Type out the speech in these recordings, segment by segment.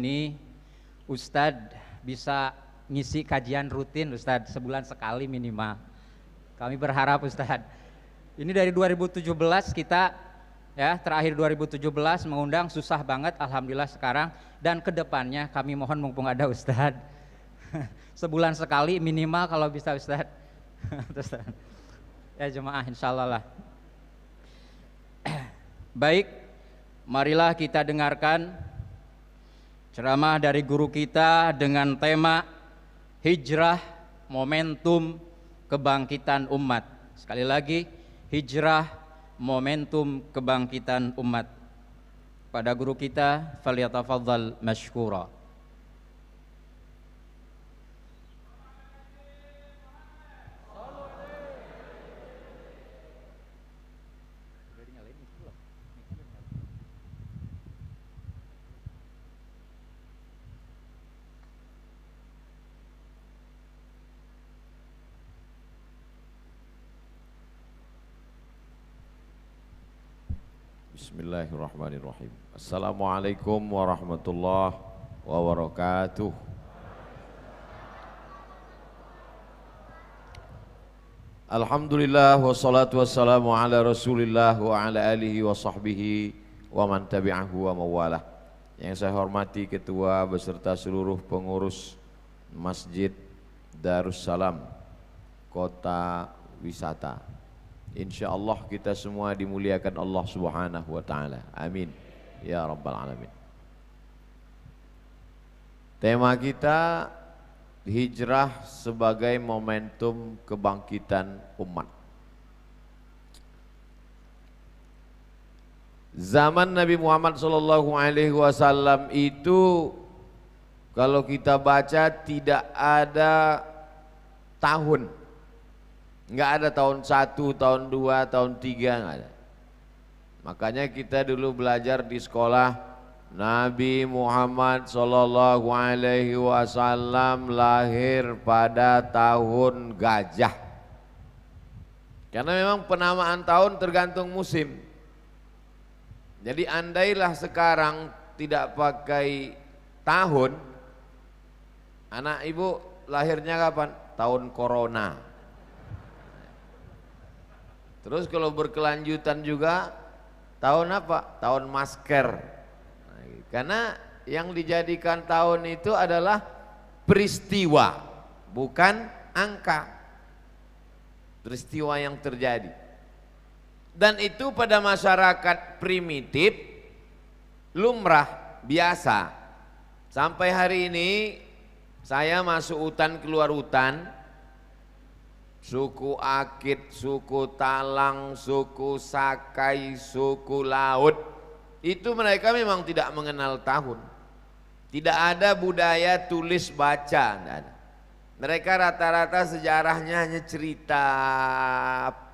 Ini Ustadz bisa ngisi kajian rutin Ustadz sebulan sekali minimal. Kami berharap Ustadz. Ini dari 2017 kita ya, terakhir 2017 mengundang susah banget, alhamdulillah sekarang, dan kedepannya kami mohon mumpung ada Ustadz sebulan sekali minimal kalau bisa Ustadz. Ya jemaah insyaallah lah. Baik, marilah kita dengarkan ceramah dari guru kita dengan tema hijrah momentum kebangkitan umat. Sekali lagi, hijrah momentum kebangkitan umat. Pada guru kita, falyatafadhal mashkura. Bismillahirrahmanirrahim. Assalamualaikum warahmatullahi wabarakatuh. Alhamdulillah wassalatu wassalamu ala rasulillah wa ala alihi wa sahbihi wa man tabi'ahu wa mawalah. Yang saya hormati ketua beserta seluruh pengurus Masjid Darussalam Kota Wisata. InsyaAllah kita semua dimuliakan Allah subhanahu wa ta'ala. Amin ya rabbal alamin. Tema kita hijrah sebagai momentum kebangkitan umat. Zaman Nabi Muhammad SAW itu kalau kita baca tidak ada tahun, nggak ada tahun 1, tahun 2, tahun 3, nggak ada. Makanya kita dulu belajar di sekolah, Nabi Muhammad SAW lahir pada tahun gajah. Karena memang penamaan tahun tergantung musim. Jadi andailah sekarang tidak pakai tahun, anak ibu lahirnya kapan? Tahun corona. Terus kalau berkelanjutan juga tahun apa? Tahun masker. Karena yang dijadikan tahun itu adalah peristiwa, bukan angka. Peristiwa yang terjadi. Dan itu pada masyarakat primitif lumrah, biasa. Sampai hari ini saya masuk hutan keluar hutan, suku Akit, suku Talang, suku Sakai, suku Laut, itu mereka memang tidak mengenal tahun. Tidak ada budaya tulis baca, tidak ada. Mereka rata-rata sejarahnya hanya cerita,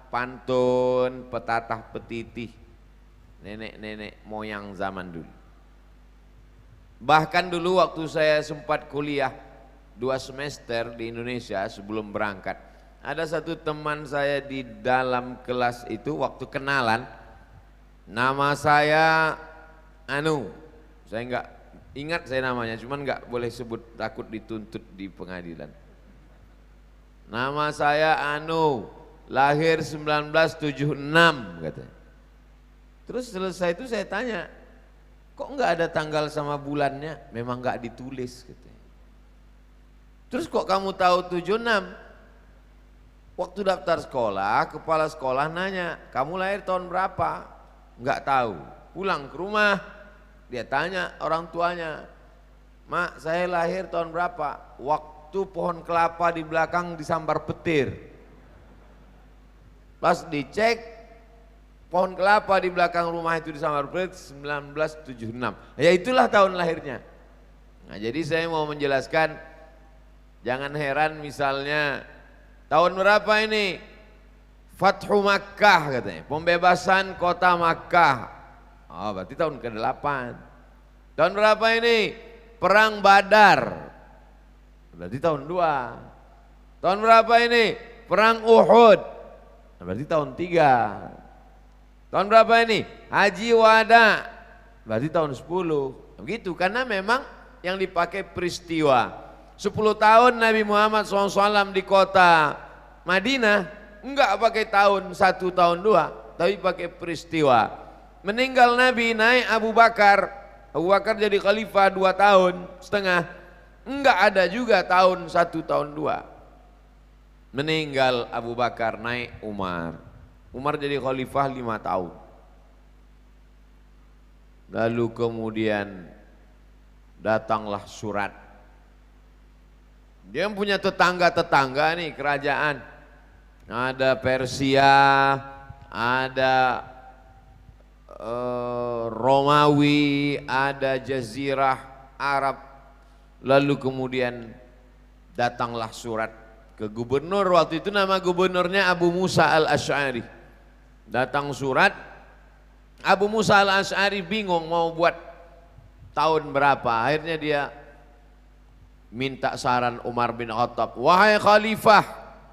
pantun, petatah petitih, nenek-nenek moyang zaman dulu. Bahkan dulu waktu saya sempat kuliah 2 semester di Indonesia sebelum berangkat, ada satu teman saya di dalam kelas itu waktu kenalan, nama saya saya enggak ingat saya namanya, cuman enggak boleh sebut takut dituntut di pengadilan. Nama saya lahir 1976 katanya. Terus selesai itu saya tanya, kok enggak ada tanggal sama bulannya? Memang enggak ditulis katanya. Terus kok kamu tahu 76? Waktu daftar sekolah, kepala sekolah nanya, kamu lahir tahun berapa? Enggak tahu. Pulang ke rumah, dia tanya orang tuanya, Mak, saya lahir tahun berapa? Waktu pohon kelapa di belakang disambar petir. Pas dicek, pohon kelapa di belakang rumah itu disambar petir 1976. Ya itulah tahun lahirnya. Nah, jadi saya mau menjelaskan, jangan heran misalnya, tahun berapa ini? Fathu Makkah katanya, pembebasan kota Makkah. Oh, berarti tahun ke-8. Tahun berapa ini? Perang Badar. Berarti tahun 2. Tahun berapa ini? Perang Uhud. Berarti tahun 3. Tahun berapa ini? Haji Wada. Berarti tahun 10. Begitu, karena memang yang dipakai peristiwa. 10 tahun Nabi Muhammad SAW di kota Madinah, enggak pakai tahun 1 tahun 2, tapi pakai peristiwa. Meninggal Nabi, naik Abu Bakar, Abu Bakar jadi khalifah 2 tahun setengah, enggak ada juga tahun 1 tahun 2. Meninggal Abu Bakar, naik Umar, Umar jadi khalifah 5 tahun. Lalu kemudian datanglah surat. Dia punya tetangga-tetangga nih kerajaan. Ada Persia, ada Romawi, ada Jazirah Arab. Lalu kemudian datanglah surat ke gubernur, waktu itu nama gubernurnya Abu Musa al-Asy'ari. Datang surat, Abu Musa al-Asy'ari bingung mau buat tahun berapa. Akhirnya dia minta saran Umar bin Khattab. Wahai Khalifah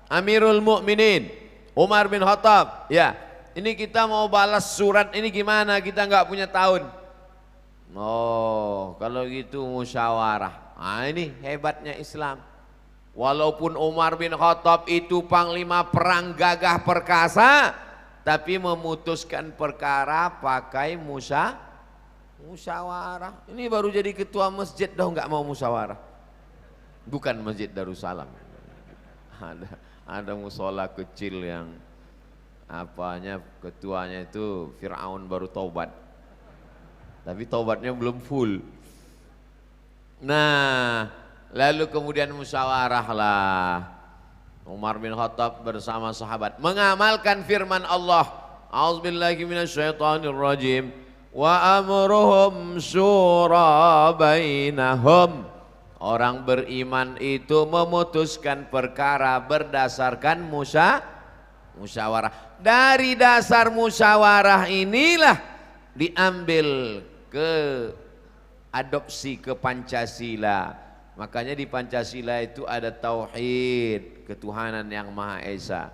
Amirul Mukminin Umar bin Khattab, ya ini kita mau balas surat ini gimana, kita nggak punya tahun. Oh kalau gitu musyawarah. Nah ini hebatnya Islam. Walaupun Umar bin Khattab itu panglima perang gagah perkasa, tapi memutuskan perkara pakai musyawarah. Ini baru jadi ketua masjid dah nggak mau musyawarah. Bukan Masjid Darussalam, ada musola kecil yang apanya ketuanya itu Fir'aun baru taubat, tapi taubatnya belum full. Nah lalu kemudian musyawarahlah Umar bin Khattab bersama sahabat mengamalkan firman Allah, a'udzubillahi minasyaitonirrajim, wa amruhum syura bainahum. Orang beriman itu memutuskan perkara berdasarkan musyawarah. Dari dasar musyawarah inilah diambil ke adopsi ke Pancasila. Makanya di Pancasila itu ada tauhid, ketuhanan yang Maha Esa.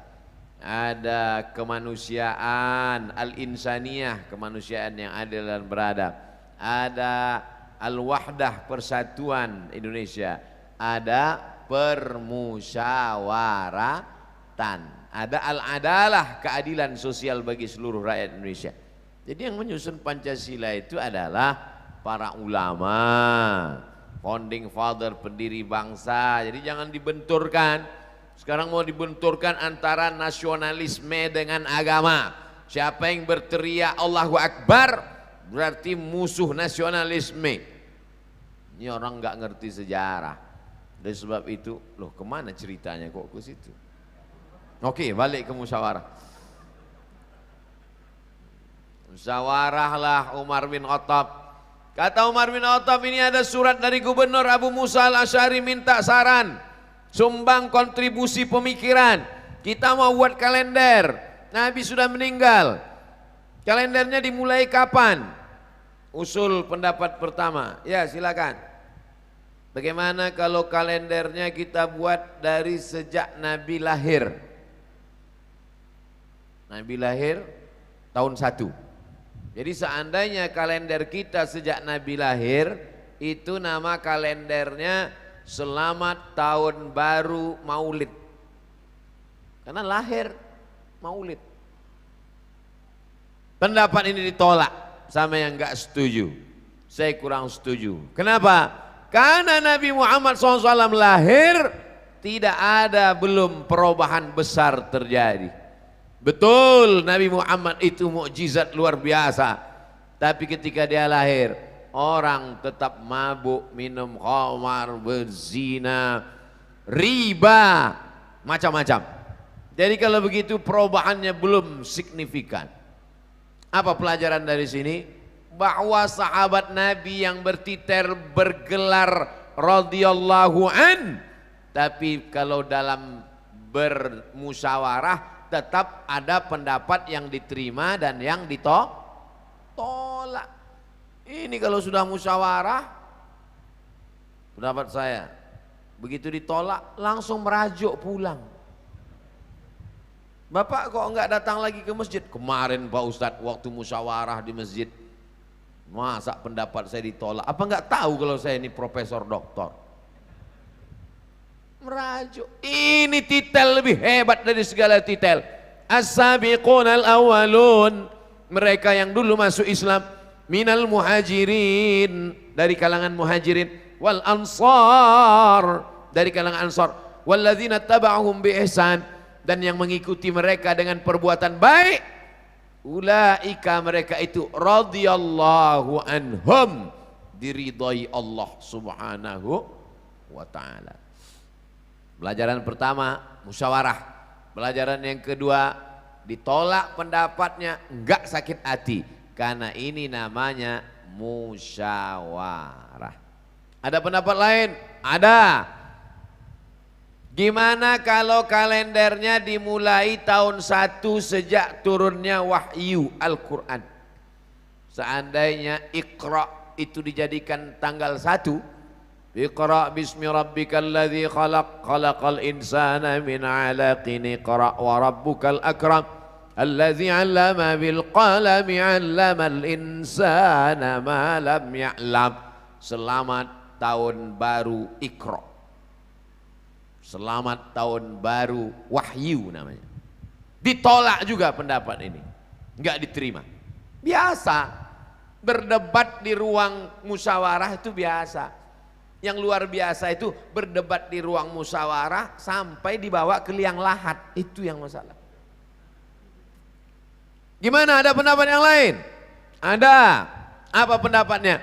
Ada kemanusiaan, al-insaniyah, kemanusiaan yang adil dan beradab. Ada al-wahdah, persatuan Indonesia. Ada permusyawaratan. Ada al-adalah, keadilan sosial bagi seluruh rakyat Indonesia. Jadi yang menyusun Pancasila itu adalah para ulama, founding father, pendiri bangsa. Jadi jangan dibenturkan. Sekarang mau dibenturkan antara nasionalisme dengan agama. Siapa yang berteriak Allahu Akbar berarti musuh nasionalisme. Ini orang nggak ngerti sejarah. Dari sebab itu, loh kemana ceritanya kok ke situ? Oke, balik ke musyawarah. Musyawarahlah Umar bin Khattab. Kata Umar bin Khattab, ini ada surat dari gubernur Abu Musa al-Asy'ari minta saran, sumbang kontribusi pemikiran. Kita mau buat kalender. Nabi sudah meninggal. Kalendernya dimulai kapan? Usul pendapat pertama, ya silakan. Bagaimana kalau kalendernya kita buat dari sejak Nabi lahir? Nabi lahir tahun 1. Jadi seandainya kalender kita sejak Nabi lahir, itu nama kalendernya Selamat Tahun Baru Maulid. Karena lahir Maulid. Pendapat ini ditolak sama yang enggak setuju. Saya kurang setuju. Kenapa? Karena Nabi Muhammad SAW lahir tidak ada belum perubahan besar terjadi. Betul Nabi Muhammad itu mukjizat luar biasa. Tapi ketika dia lahir, orang tetap mabuk, minum khamar, berzina, riba, macam-macam. Jadi kalau begitu perubahannya belum signifikan. Apa pelajaran dari sini? Bahwa sahabat Nabi yang bertiter bergelar radhiyallahu an, tapi kalau dalam bermusyawarah tetap ada pendapat yang diterima dan yang ditolak. Ini kalau sudah musyawarah, pendapat saya, begitu ditolak langsung merajuk pulang. Bapak kok enggak datang lagi ke masjid? Kemarin Pak Ustadz waktu musyawarah di masjid Masa pendapat saya ditolak? Apa nggak tahu kalau saya ini profesor doktor? Merajuk. Ini titel lebih hebat dari segala titel. As-sabiqunal awwalun, mereka yang dulu masuk Islam, minal muhajirin, dari kalangan muhajirin, wal ansar, dari kalangan ansar, walladzina taba'uhum bi ihsan, dan yang mengikuti mereka dengan perbuatan baik. Ulaika, mereka itu radhiyallahu anhum, diridhai Allah subhanahu wa ta'ala. Pelajaran pertama, musyawarah. Pelajaran yang kedua, ditolak pendapatnya, enggak sakit hati, karena ini namanya musyawarah. Ada pendapat lain? Ada. Gimana kalau kalendernya dimulai tahun 1 sejak turunnya wahyu Al-Quran? Seandainya Iqra itu dijadikan tanggal 1, Iqra bismi rabbikal ladzi khalaq, khalaqal insana min 'alaqin, iqra wa rabbukal akram, alladzi 'allama bil qalami 'allamal insana ma lam ya'lam. Selamat tahun baru Iqra. Selamat tahun baru wahyu namanya. Ditolak juga pendapat ini, enggak diterima. Biasa, berdebat di ruang musyawarah itu biasa. Yang luar biasa itu berdebat di ruang musyawarah sampai dibawa ke liang lahat, itu yang masalah. Gimana, ada pendapat yang lain? Ada. Apa pendapatnya?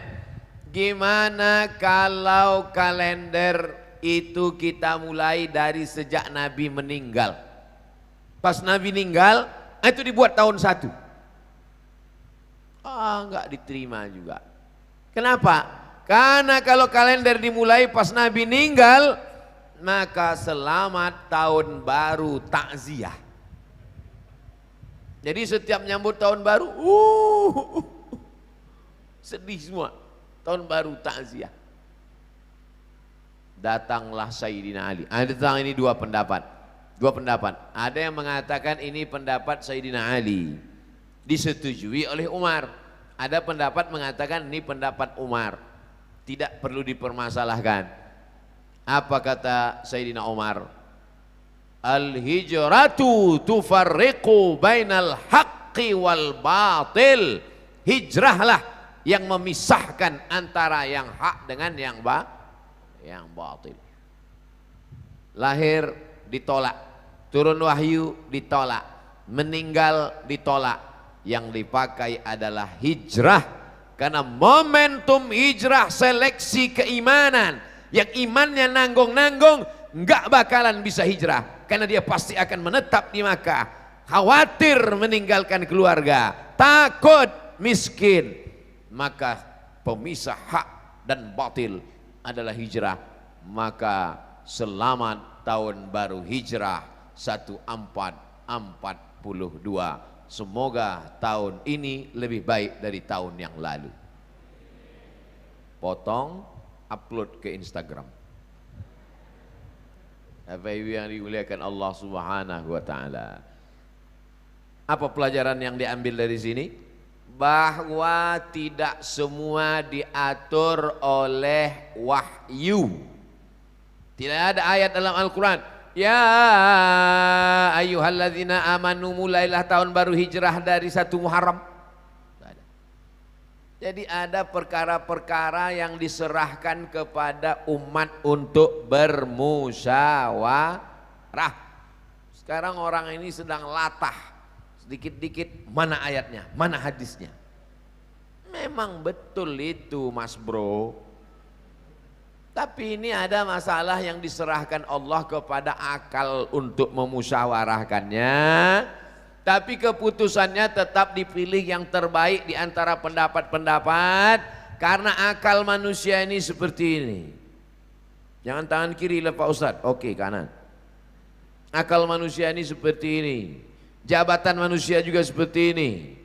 Gimana kalau kalender itu kita mulai dari sejak Nabi meninggal? Pas Nabi meninggal, itu dibuat tahun 1. Enggak diterima juga. Kenapa? Karena kalau kalender dimulai pas Nabi meninggal, maka selamat tahun baru takziah. Jadi setiap nyambut tahun baru, sedih semua. Tahun baru takziah. Datanglah Sayyidina Ali. Datang ini dua pendapat. Ada yang mengatakan ini pendapat Sayyidina Ali, disetujui oleh Umar. Ada pendapat mengatakan ini pendapat Umar, tidak perlu dipermasalahkan. Apa kata Sayyidina Umar? Al-hijratu tufarriqu bainal haqqi wal batil. Hijrahlah yang memisahkan antara yang hak dengan yang batil. Lahir ditolak, turun wahyu ditolak, meninggal ditolak. Yang dipakai adalah hijrah, karena momentum hijrah seleksi keimanan. Yang imannya nanggung-nanggung enggak bakalan bisa hijrah, karena dia pasti akan menetap di Makkah, khawatir meninggalkan keluarga, takut miskin. Maka pemisah hak dan batil adalah hijrah. Maka selamat tahun baru hijrah 1442. Semoga tahun ini lebih baik dari tahun yang lalu. Potong, upload ke Instagram. Bapak Ibu yang dimuliakan Allah Subhanahu wa taala. Apa pelajaran yang diambil dari sini? Bahwa tidak semua diatur oleh wahyu. Tidak ada ayat dalam Al-Quran, ya ayyuhalladzina amanu, mulailah tahun baru hijrah dari 1 Muharram. Jadi ada perkara-perkara yang diserahkan kepada umat untuk bermusyawarah. Sekarang orang ini sedang latah, sedikit-dikit mana ayatnya, mana hadisnya. Memang betul itu Mas Bro. Tapi ini ada masalah yang diserahkan Allah kepada akal untuk memusyawarahkannya. Tapi keputusannya tetap dipilih yang terbaik di antara pendapat-pendapat. Karena akal manusia ini seperti ini. Jangan tangan kiri lah Pak Ustadz. Oke, kanan. Akal manusia ini seperti ini. Jabatan manusia juga seperti ini.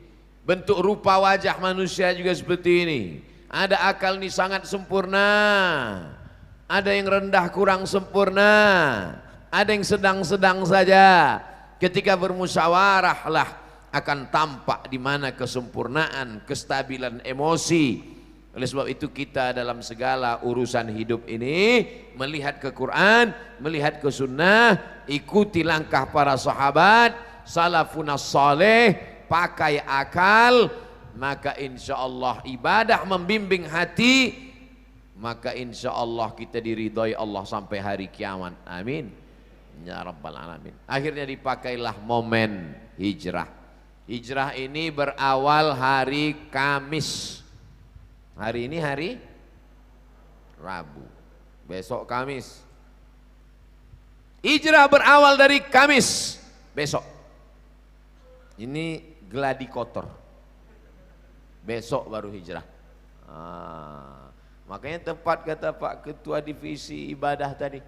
Bentuk rupa wajah manusia juga seperti ini. Ada akal ini sangat sempurna. Ada yang rendah kurang sempurna, ada yang sedang-sedang saja. Ketika bermusyawarahlah akan tampak di mana kesempurnaan, kestabilan emosi. Oleh sebab itu kita dalam segala urusan hidup ini melihat ke Quran, melihat ke sunnah, ikuti langkah para sahabat, salafun saleh, pakai akal, maka insya Allah ibadah membimbing hati, maka insya Allah kita diridhoi Allah sampai hari kiamat. Amin ya rabbal alamin. Akhirnya dipakailah momen hijrah. Hijrah ini berawal hari Kamis. Hari ini hari Rabu, besok Kamis. Hijrah berawal dari Kamis besok. Ini gladi kotor. Besok baru hijrah. Makanya tepat kata Pak Ketua Divisi Ibadah tadi,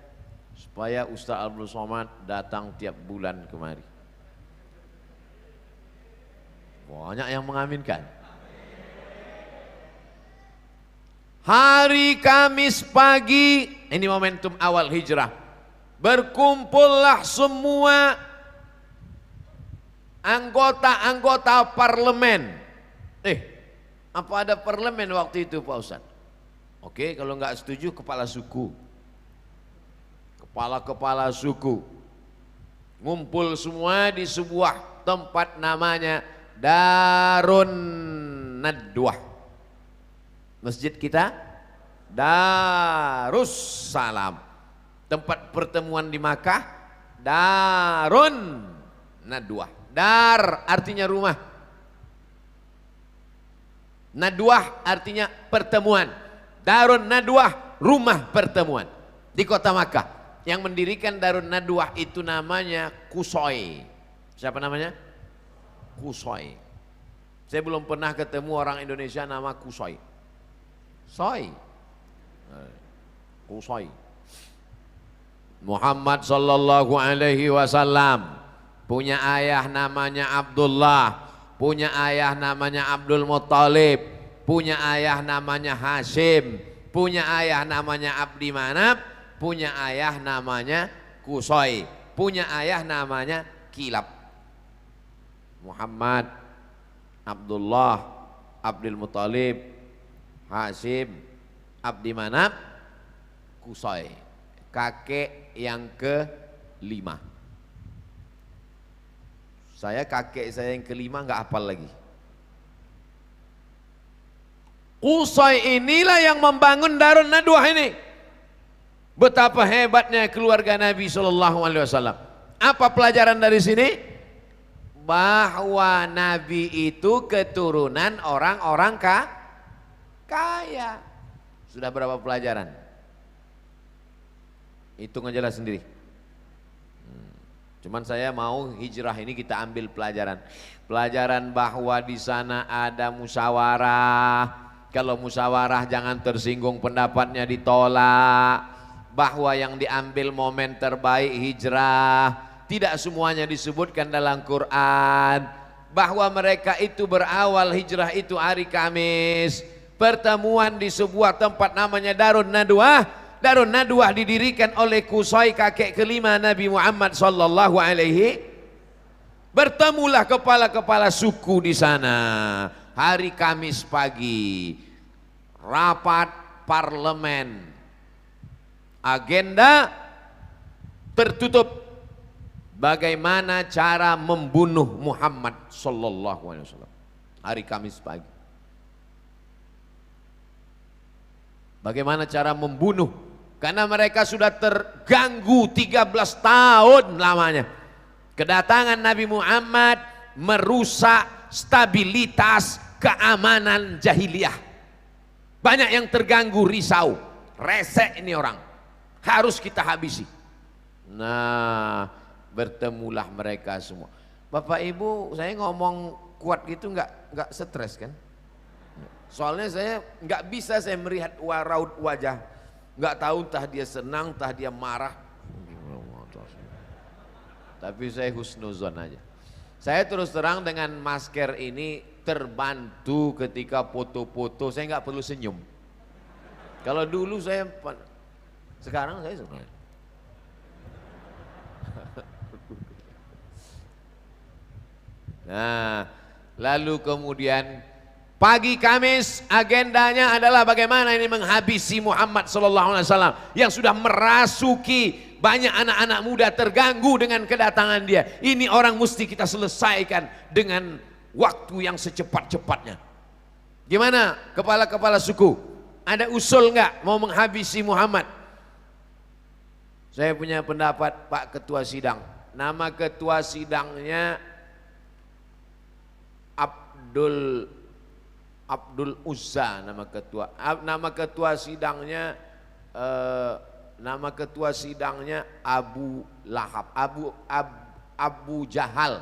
supaya Ustaz Abdul Somad datang tiap bulan kemari. Banyak yang mengaminkan. Hari Kamis pagi, ini momentum awal hijrah. Berkumpullah semua anggota-anggota parlemen. Apa ada parlemen waktu itu Pak Ustadz? Oke, kalau nggak setuju kepala suku. Kepala-kepala suku. Ngumpul semua di sebuah tempat namanya Darun Nadwah. Masjid kita Darussalam. Tempat pertemuan di Makkah Darun Nadwah. Dar artinya rumah, Nadwah artinya pertemuan. Darun Nadwah rumah pertemuan di kota Makkah. Yang mendirikan Darun Nadwah itu namanya Qusay. Siapa namanya? Qusay. Saya belum pernah ketemu orang Indonesia nama Qusay. Qusay. Muhammad sallallahu alaihi wasallam punya ayah namanya Abdullah, punya ayah namanya Abdul Muttalib, punya ayah namanya Hashim, punya ayah namanya Abdi Manaf, punya ayah namanya Qusay, punya ayah namanya Kilab. Muhammad, Abdullah, Abdul Muttalib, Hashim, Abdi Manaf, Qusay. Kakek yang ke-5. Kakek saya yang ke-5 nggak hafal lagi. Qusay inilah yang membangun Darun Nadwah ini. Betapa hebatnya keluarga Nabi Shallallahu Alaihi Wasallam. Apa pelajaran dari sini? Bahwa Nabi itu keturunan orang-orang kaya. Sudah berapa pelajaran? Hitung aja lah sendiri. Cuman saya mau hijrah ini kita ambil pelajaran. Pelajaran bahwa di sana ada musyawarah. Kalau musyawarah jangan tersinggung pendapatnya ditolak. Bahwa yang diambil momen terbaik hijrah. Tidak semuanya disebutkan dalam Quran. Bahwa mereka itu berawal hijrah itu hari Kamis. Pertemuan di sebuah tempat namanya Darun Nadwah. Darun Nadwah didirikan oleh Qusay, kakek kelima Nabi Muhammad sallallahu alaihi. Bertemulah kepala-kepala suku di sana. Hari Kamis pagi. Rapat parlemen. Agenda tertutup. Bagaimana cara membunuh Muhammad sallallahu alaihi wasallam. Hari Kamis pagi. Bagaimana cara membunuh? Karena mereka sudah terganggu 13 tahun lamanya. Kedatangan Nabi Muhammad merusak stabilitas keamanan jahiliyah. Banyak yang terganggu, risau, resek ini orang. Harus kita habisi. Nah, bertemulah mereka semua. Bapak Ibu, saya ngomong kuat gitu nggak stres kan? Soalnya saya nggak bisa saya melihat raut wajah, nggak tahu entah dia senang, entah dia marah. Tapi saya husnuzon aja. Saya terus terang dengan masker ini terbantu ketika foto-foto. Saya nggak perlu senyum. Kalau dulu sekarang saya suka. Nah, lalu kemudian pagi Kamis agendanya adalah bagaimana ini menghabisi Muhammad sallallahu alaihi wasallam yang sudah merasuki banyak anak-anak muda terganggu dengan kedatangan dia. Ini orang mesti kita selesaikan dengan waktu yang secepat-cepatnya. Gimana kepala-kepala suku? Ada usul enggak mau menghabisi Muhammad? Saya punya pendapat Pak Ketua Sidang. Nama Ketua Sidangnya Abdul Uzza, nama ketua sidangnya nama ketua sidangnya Abu Lahab, Abu Jahal,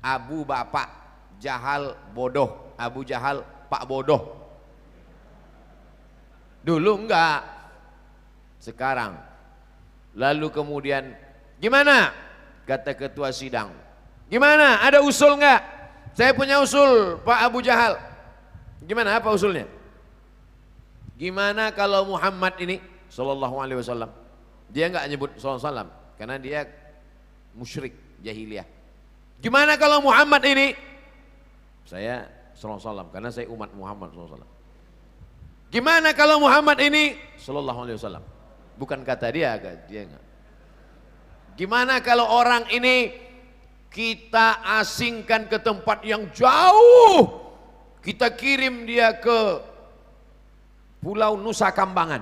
Abu Bapak, Jahal bodoh, Abu Jahal Pak bodoh. Dulu enggak, sekarang. Lalu kemudian gimana? Kata ketua sidang, gimana? Ada usul enggak? Saya punya usul Pak Abu Jahal. Gimana, apa usulnya? Gimana kalau Muhammad ini sallallahu alaihi wasallam, dia enggak nyebut sallallahu alaihi wasallam karena dia musyrik jahiliyah. Gimana kalau Muhammad ini, saya sallallahu alaihi wasallam karena saya umat Muhammad sallallahu alaihi wasallam. Gimana kalau Muhammad ini sallallahu alaihi wasallam? Bukan kata dia enggak. Gimana kalau orang ini kita asingkan ke tempat yang jauh, kita kirim dia ke Pulau Nusa Kambangan.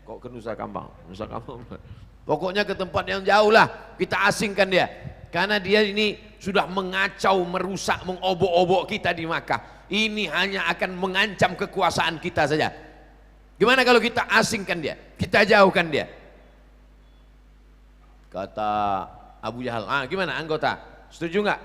Kok ke Nusa Kambangan? Nusa Kambangan. Pokoknya ke tempat yang jauh lah, kita asingkan dia. Karena dia ini sudah mengacau, merusak, mengobok-obok kita di Makkah. Ini hanya akan mengancam kekuasaan kita saja. Gimana kalau kita asingkan dia, kita jauhkan dia? Kata Abu Jahal, gimana anggota? Setuju nggak?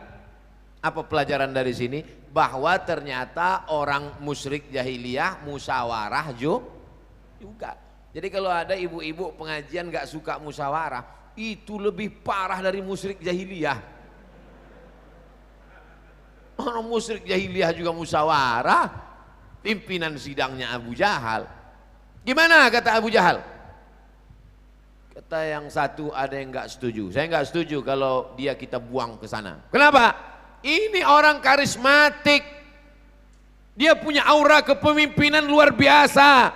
Apa pelajaran dari sini? Bahwa ternyata orang musyrik jahiliyah musyawarah juga. Jadi kalau ada ibu-ibu pengajian nggak suka musyawarah, itu lebih parah dari musyrik jahiliyah. Orang musyrik jahiliyah juga musyawarah, pimpinan sidangnya Abu Jahal. Gimana kata Abu Jahal? Kata yang satu ada yang nggak setuju. Saya nggak setuju kalau dia kita buang ke sana. Kenapa? Ini orang karismatik. Dia punya aura kepemimpinan luar biasa.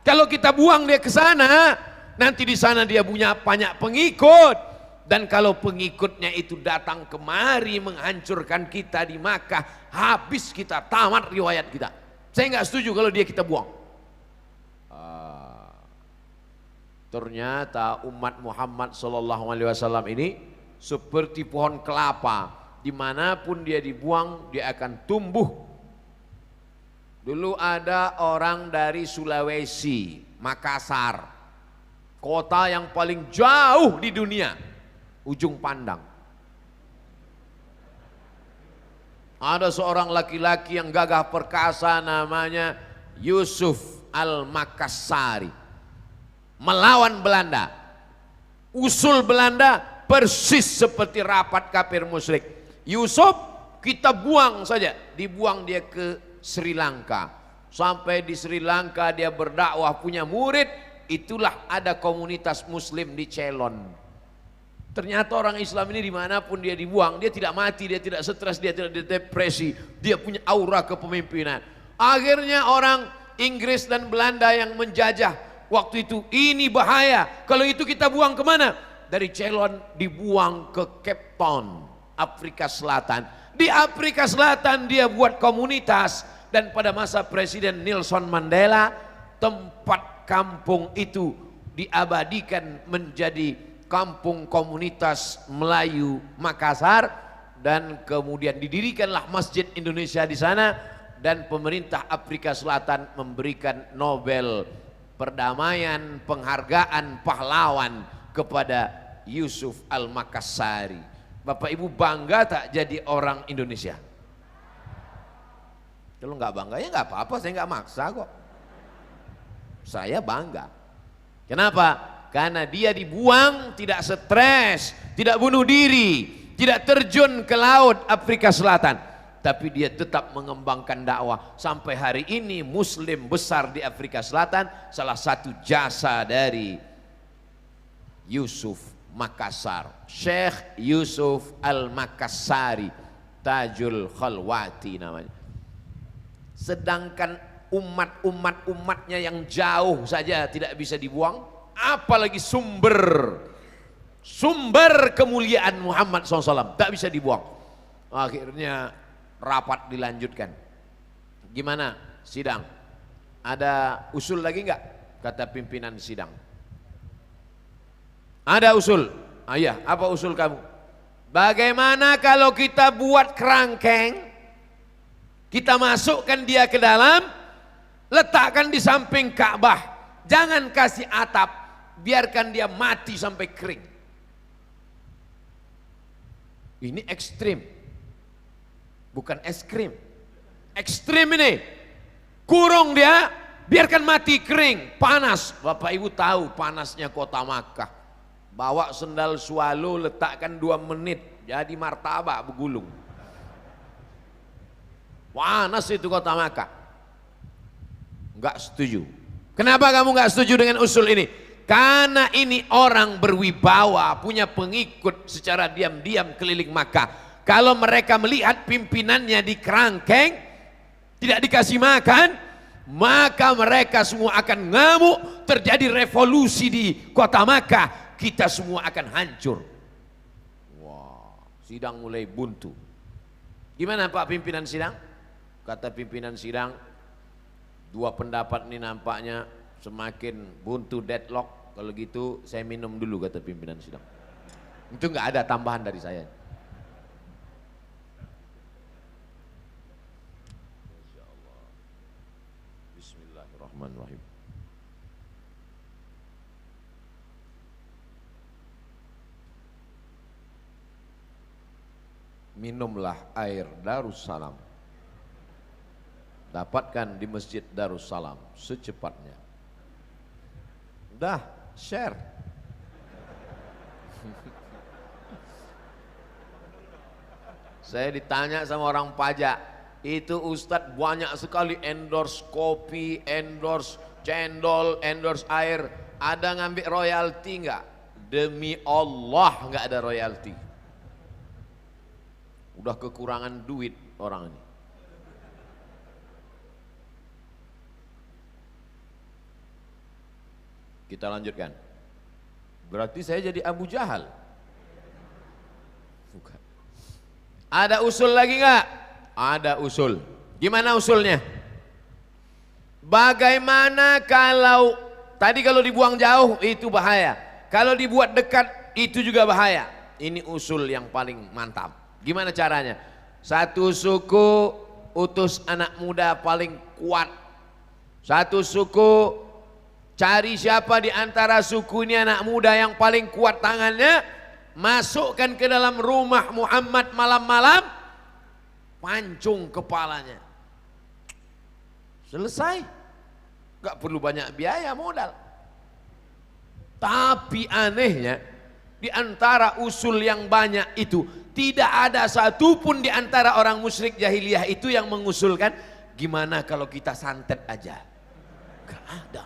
Kalau kita buang dia ke sana, nanti di sana dia punya banyak pengikut. Dan kalau pengikutnya itu datang kemari menghancurkan kita di Makkah, habis kita, tamat riwayat kita. Saya nggak setuju kalau dia kita buang. Ternyata umat Muhammad sallallahu alaihi wasallam ini seperti pohon kelapa, dimanapun dia dibuang dia akan tumbuh. Dulu ada orang dari Sulawesi, Makassar, kota yang paling jauh di dunia, ujung pandang. Ada seorang laki-laki yang gagah perkasa namanya Yusuf Al-Makassari, melawan Belanda. Usul Belanda persis seperti rapat kafir musyrik. Yusuf kita buang saja, dibuang dia ke Sri Lanka. Sampai di Sri Lanka dia berdakwah, punya murid, itulah ada komunitas muslim di Ceylon. Ternyata orang Islam ini dimanapun dia dibuang, dia tidak mati, dia tidak stres, dia tidak depresi, dia punya aura kepemimpinan. Akhirnya orang Inggris dan Belanda yang menjajah waktu itu, ini bahaya, kalau itu kita buang kemana? Dari Ceylon dibuang ke Cape Town, Afrika Selatan. Di Afrika Selatan dia buat komunitas, dan pada masa Presiden Nelson Mandela, tempat kampung itu diabadikan menjadi kampung komunitas Melayu Makassar, dan kemudian didirikanlah Masjid Indonesia di sana, dan pemerintah Afrika Selatan memberikan Nobel perdamaian, penghargaan pahlawan kepada Yusuf Al-Makassari. Bapak Ibu bangga tak jadi orang Indonesia? Kalau nggak bangga ya nggak apa-apa, saya nggak maksa kok. Saya bangga. Kenapa? Karena dia dibuang tidak stres, tidak bunuh diri, tidak terjun ke laut Afrika Selatan, tapi dia tetap mengembangkan dakwah. Sampai hari ini muslim besar di Afrika Selatan, salah satu jasa dari Yusuf Makassar, Syekh Yusuf Al-Makassari, Tajul Khalwati namanya. Sedangkan umatnya yang jauh saja tidak bisa dibuang, apalagi sumber kemuliaan Muhammad SAW tak bisa dibuang. Akhirnya rapat dilanjutkan. Gimana sidang? Ada usul lagi enggak? Kata pimpinan sidang. Ada usul. Iya, apa usul kamu? Bagaimana kalau kita buat kerangkeng, kita masukkan dia ke dalam, letakkan di samping Ka'bah, jangan kasih atap, biarkan dia mati sampai kering. Ini ekstrim, bukan es krim. Ekstrim ini, kurung dia, biarkan mati kering, panas. Bapak Ibu tahu panasnya kota Makkah. Bawa sendal swallow, letakkan 2 menit, jadi martabak bergulung. Panas itu kota Makkah. Enggak setuju. Kenapa kamu enggak setuju dengan usul ini? Karena ini orang berwibawa, punya pengikut secara diam-diam keliling Makkah. Kalau mereka melihat pimpinannya di kerangkeng, tidak dikasih makan, maka mereka semua akan ngamuk, terjadi revolusi di kota Makkah. Kita semua akan hancur. Wah, sidang mulai buntu. Gimana Pak pimpinan sidang? Kata pimpinan sidang, 2 pendapat ini nampaknya semakin buntu, deadlock. Kalau gitu saya minum dulu, kata pimpinan sidang. Itu nggak ada tambahan dari saya. Bismillahirrahmanirrahim. Minumlah air Darussalam, dapatkan di Masjid Darussalam secepatnya. Udah, share. Saya ditanya sama orang pajak, itu Ustadz banyak sekali endorse kopi, endorse cendol, endorse air, ada ngambil royalti enggak? Demi Allah enggak ada royalti. Udah kekurangan duit orang ini. Kita lanjutkan. Berarti saya jadi Abu Jahal. Bukan. Ada usul lagi enggak? Ada usul. Gimana usulnya? Bagaimana kalau tadi kalau dibuang jauh itu bahaya, kalau dibuat dekat itu juga bahaya. Ini usul yang paling mantap. Gimana caranya? Satu suku utus anak muda paling kuat. Satu suku cari siapa di antara suku ini anak muda yang paling kuat tangannya, masukkan ke dalam rumah Muhammad malam-malam, pancung kepalanya. Selesai. Gak perlu banyak biaya modal. Tapi anehnya, di antara usul yang banyak itu, tidak ada satupun di antara orang musyrik jahiliyah itu yang mengusulkan, gimana kalau kita santet aja? Gak ada.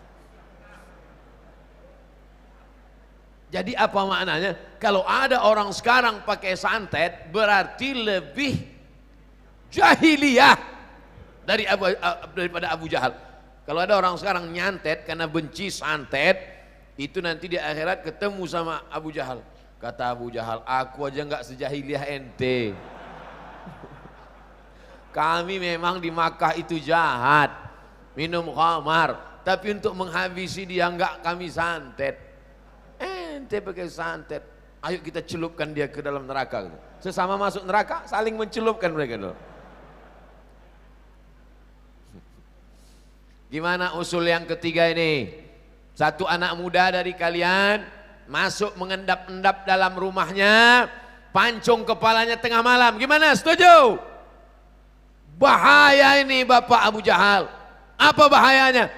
Jadi apa maknanya? Kalau ada orang sekarang pakai santet, berarti lebih jahiliyah daripada Abu Jahal. Kalau ada orang sekarang nyantet karena benci santet, itu nanti di akhirat ketemu sama Abu Jahal. Kata Abu Jahal, aku aja nggak sejahiliyah ente. Kami memang di Makkah itu jahat, minum khamar, tapi untuk menghabisi dia nggak kami santet. Ente pakai santet, ayo kita celupkan dia ke dalam neraka. Sesama masuk neraka, saling mencelupkan mereka dulu. Gimana usul yang ketiga ini? Satu anak muda dari kalian masuk mengendap-endap dalam rumahnya, pancung kepalanya tengah malam. Gimana? Setuju? Bahaya ini Bapak Abu Jahal. Apa bahayanya?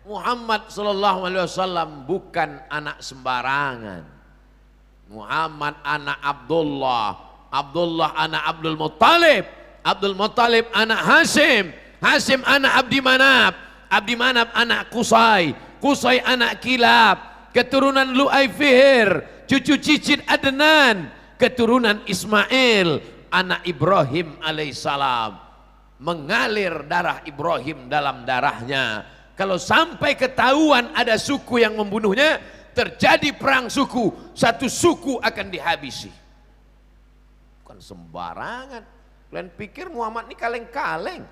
Muhammad SAW bukan anak sembarangan. Muhammad anak Abdullah, Abdullah anak Abdul Muttalib, Abdul Muttalib anak Hashim, Hashim anak Abdi Manaf, Abdi Manaf anak Qusay, Qusay anak Kilab, keturunan Lu'ay Fihir, cucu cicit Adnan, keturunan Ismail, anak Ibrahim alaihissalam. Mengalir darah Ibrahim dalam darahnya. Kalau sampai ketahuan ada suku yang membunuhnya, terjadi perang suku, satu suku akan dihabisi. Bukan sembarangan. Kalian pikir Muhammad ini kaleng-kaleng?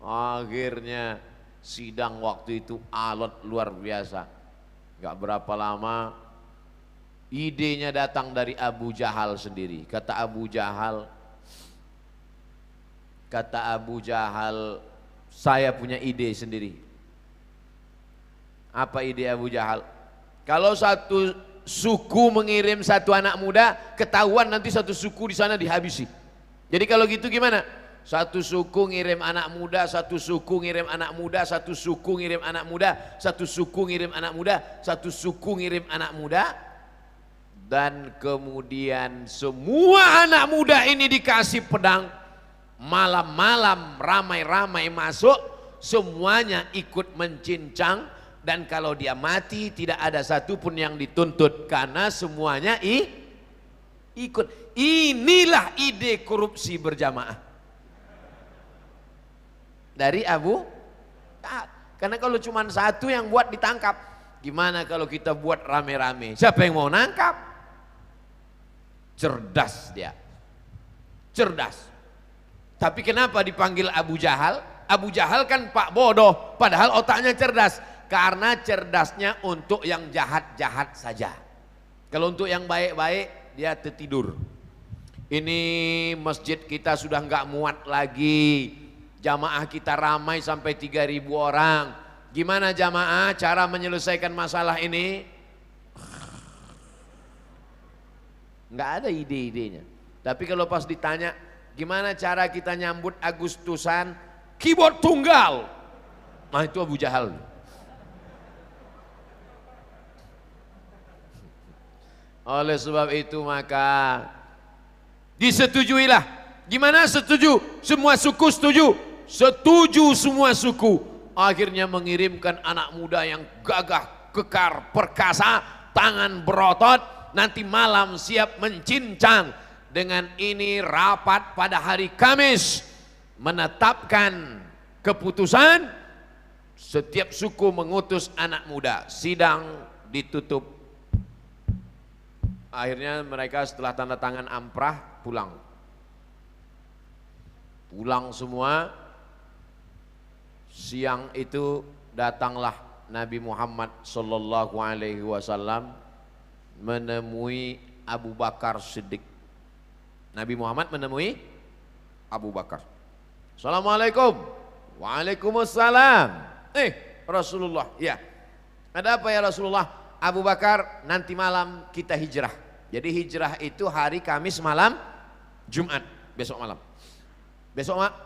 Akhirnya sidang waktu itu alot luar biasa. Gak berapa lama idenya datang dari Abu Jahal sendiri. Kata Abu Jahal, saya punya ide sendiri. Apa ide Abu Jahal? Kalau satu suku mengirim satu anak muda, ketahuan nanti satu suku di sana dihabisi. Jadi kalau gitu gimana? Satu suku ngirim anak muda, satu suku ngirim anak muda, satu suku ngirim anak muda, satu suku ngirim anak muda, satu suku ngirim anak muda, dan kemudian semua anak muda ini dikasih pedang. Malam-malam ramai-ramai masuk, semuanya ikut mencincang, dan kalau dia mati tidak ada satupun yang dituntut karena semuanya ikut. Inilah ide korupsi berjamaah dari Abu Jahal. Karena kalau cuma satu yang buat ditangkap, gimana kalau kita buat rame-rame? Siapa yang mau nangkap? Cerdas dia, cerdas. Tapi kenapa dipanggil Abu Jahal? Abu Jahal kan pak bodoh, padahal otaknya cerdas. Karena cerdasnya untuk yang jahat-jahat saja. Kalau untuk yang baik-baik dia tertidur. Ini masjid kita sudah nggak muat lagi. Jamaah kita ramai sampai 3.000 orang. Gimana jamaah cara menyelesaikan masalah ini? Nggak ada ide-idenya. Tapi kalau pas ditanya, gimana cara kita nyambut Agustusan? Keyboard tunggal. Nah itu Abu Jahal. Oleh sebab itu maka disetujuilah. Gimana setuju? Semua suku setuju. Setuju semua suku. Akhirnya mengirimkan anak muda yang gagah, kekar, perkasa, tangan berotot, nanti malam siap mencincang. Dengan ini rapat pada hari Kamis menetapkan keputusan, setiap suku mengutus anak muda. Sidang ditutup. Akhirnya mereka setelah tanda tangan amprah pulang. Pulang semua. Siang itu datanglah Nabi Muhammad sallallahu alaihi wasallam menemui Abu Bakar Siddiq. Nabi Muhammad menemui Abu Bakar. Assalamualaikum. Waalaikumsalam. Rasulullah, ya. Ada apa ya Rasulullah? Abu Bakar, nanti malam kita hijrah. Jadi hijrah itu hari Kamis malam, Jumat besok malam.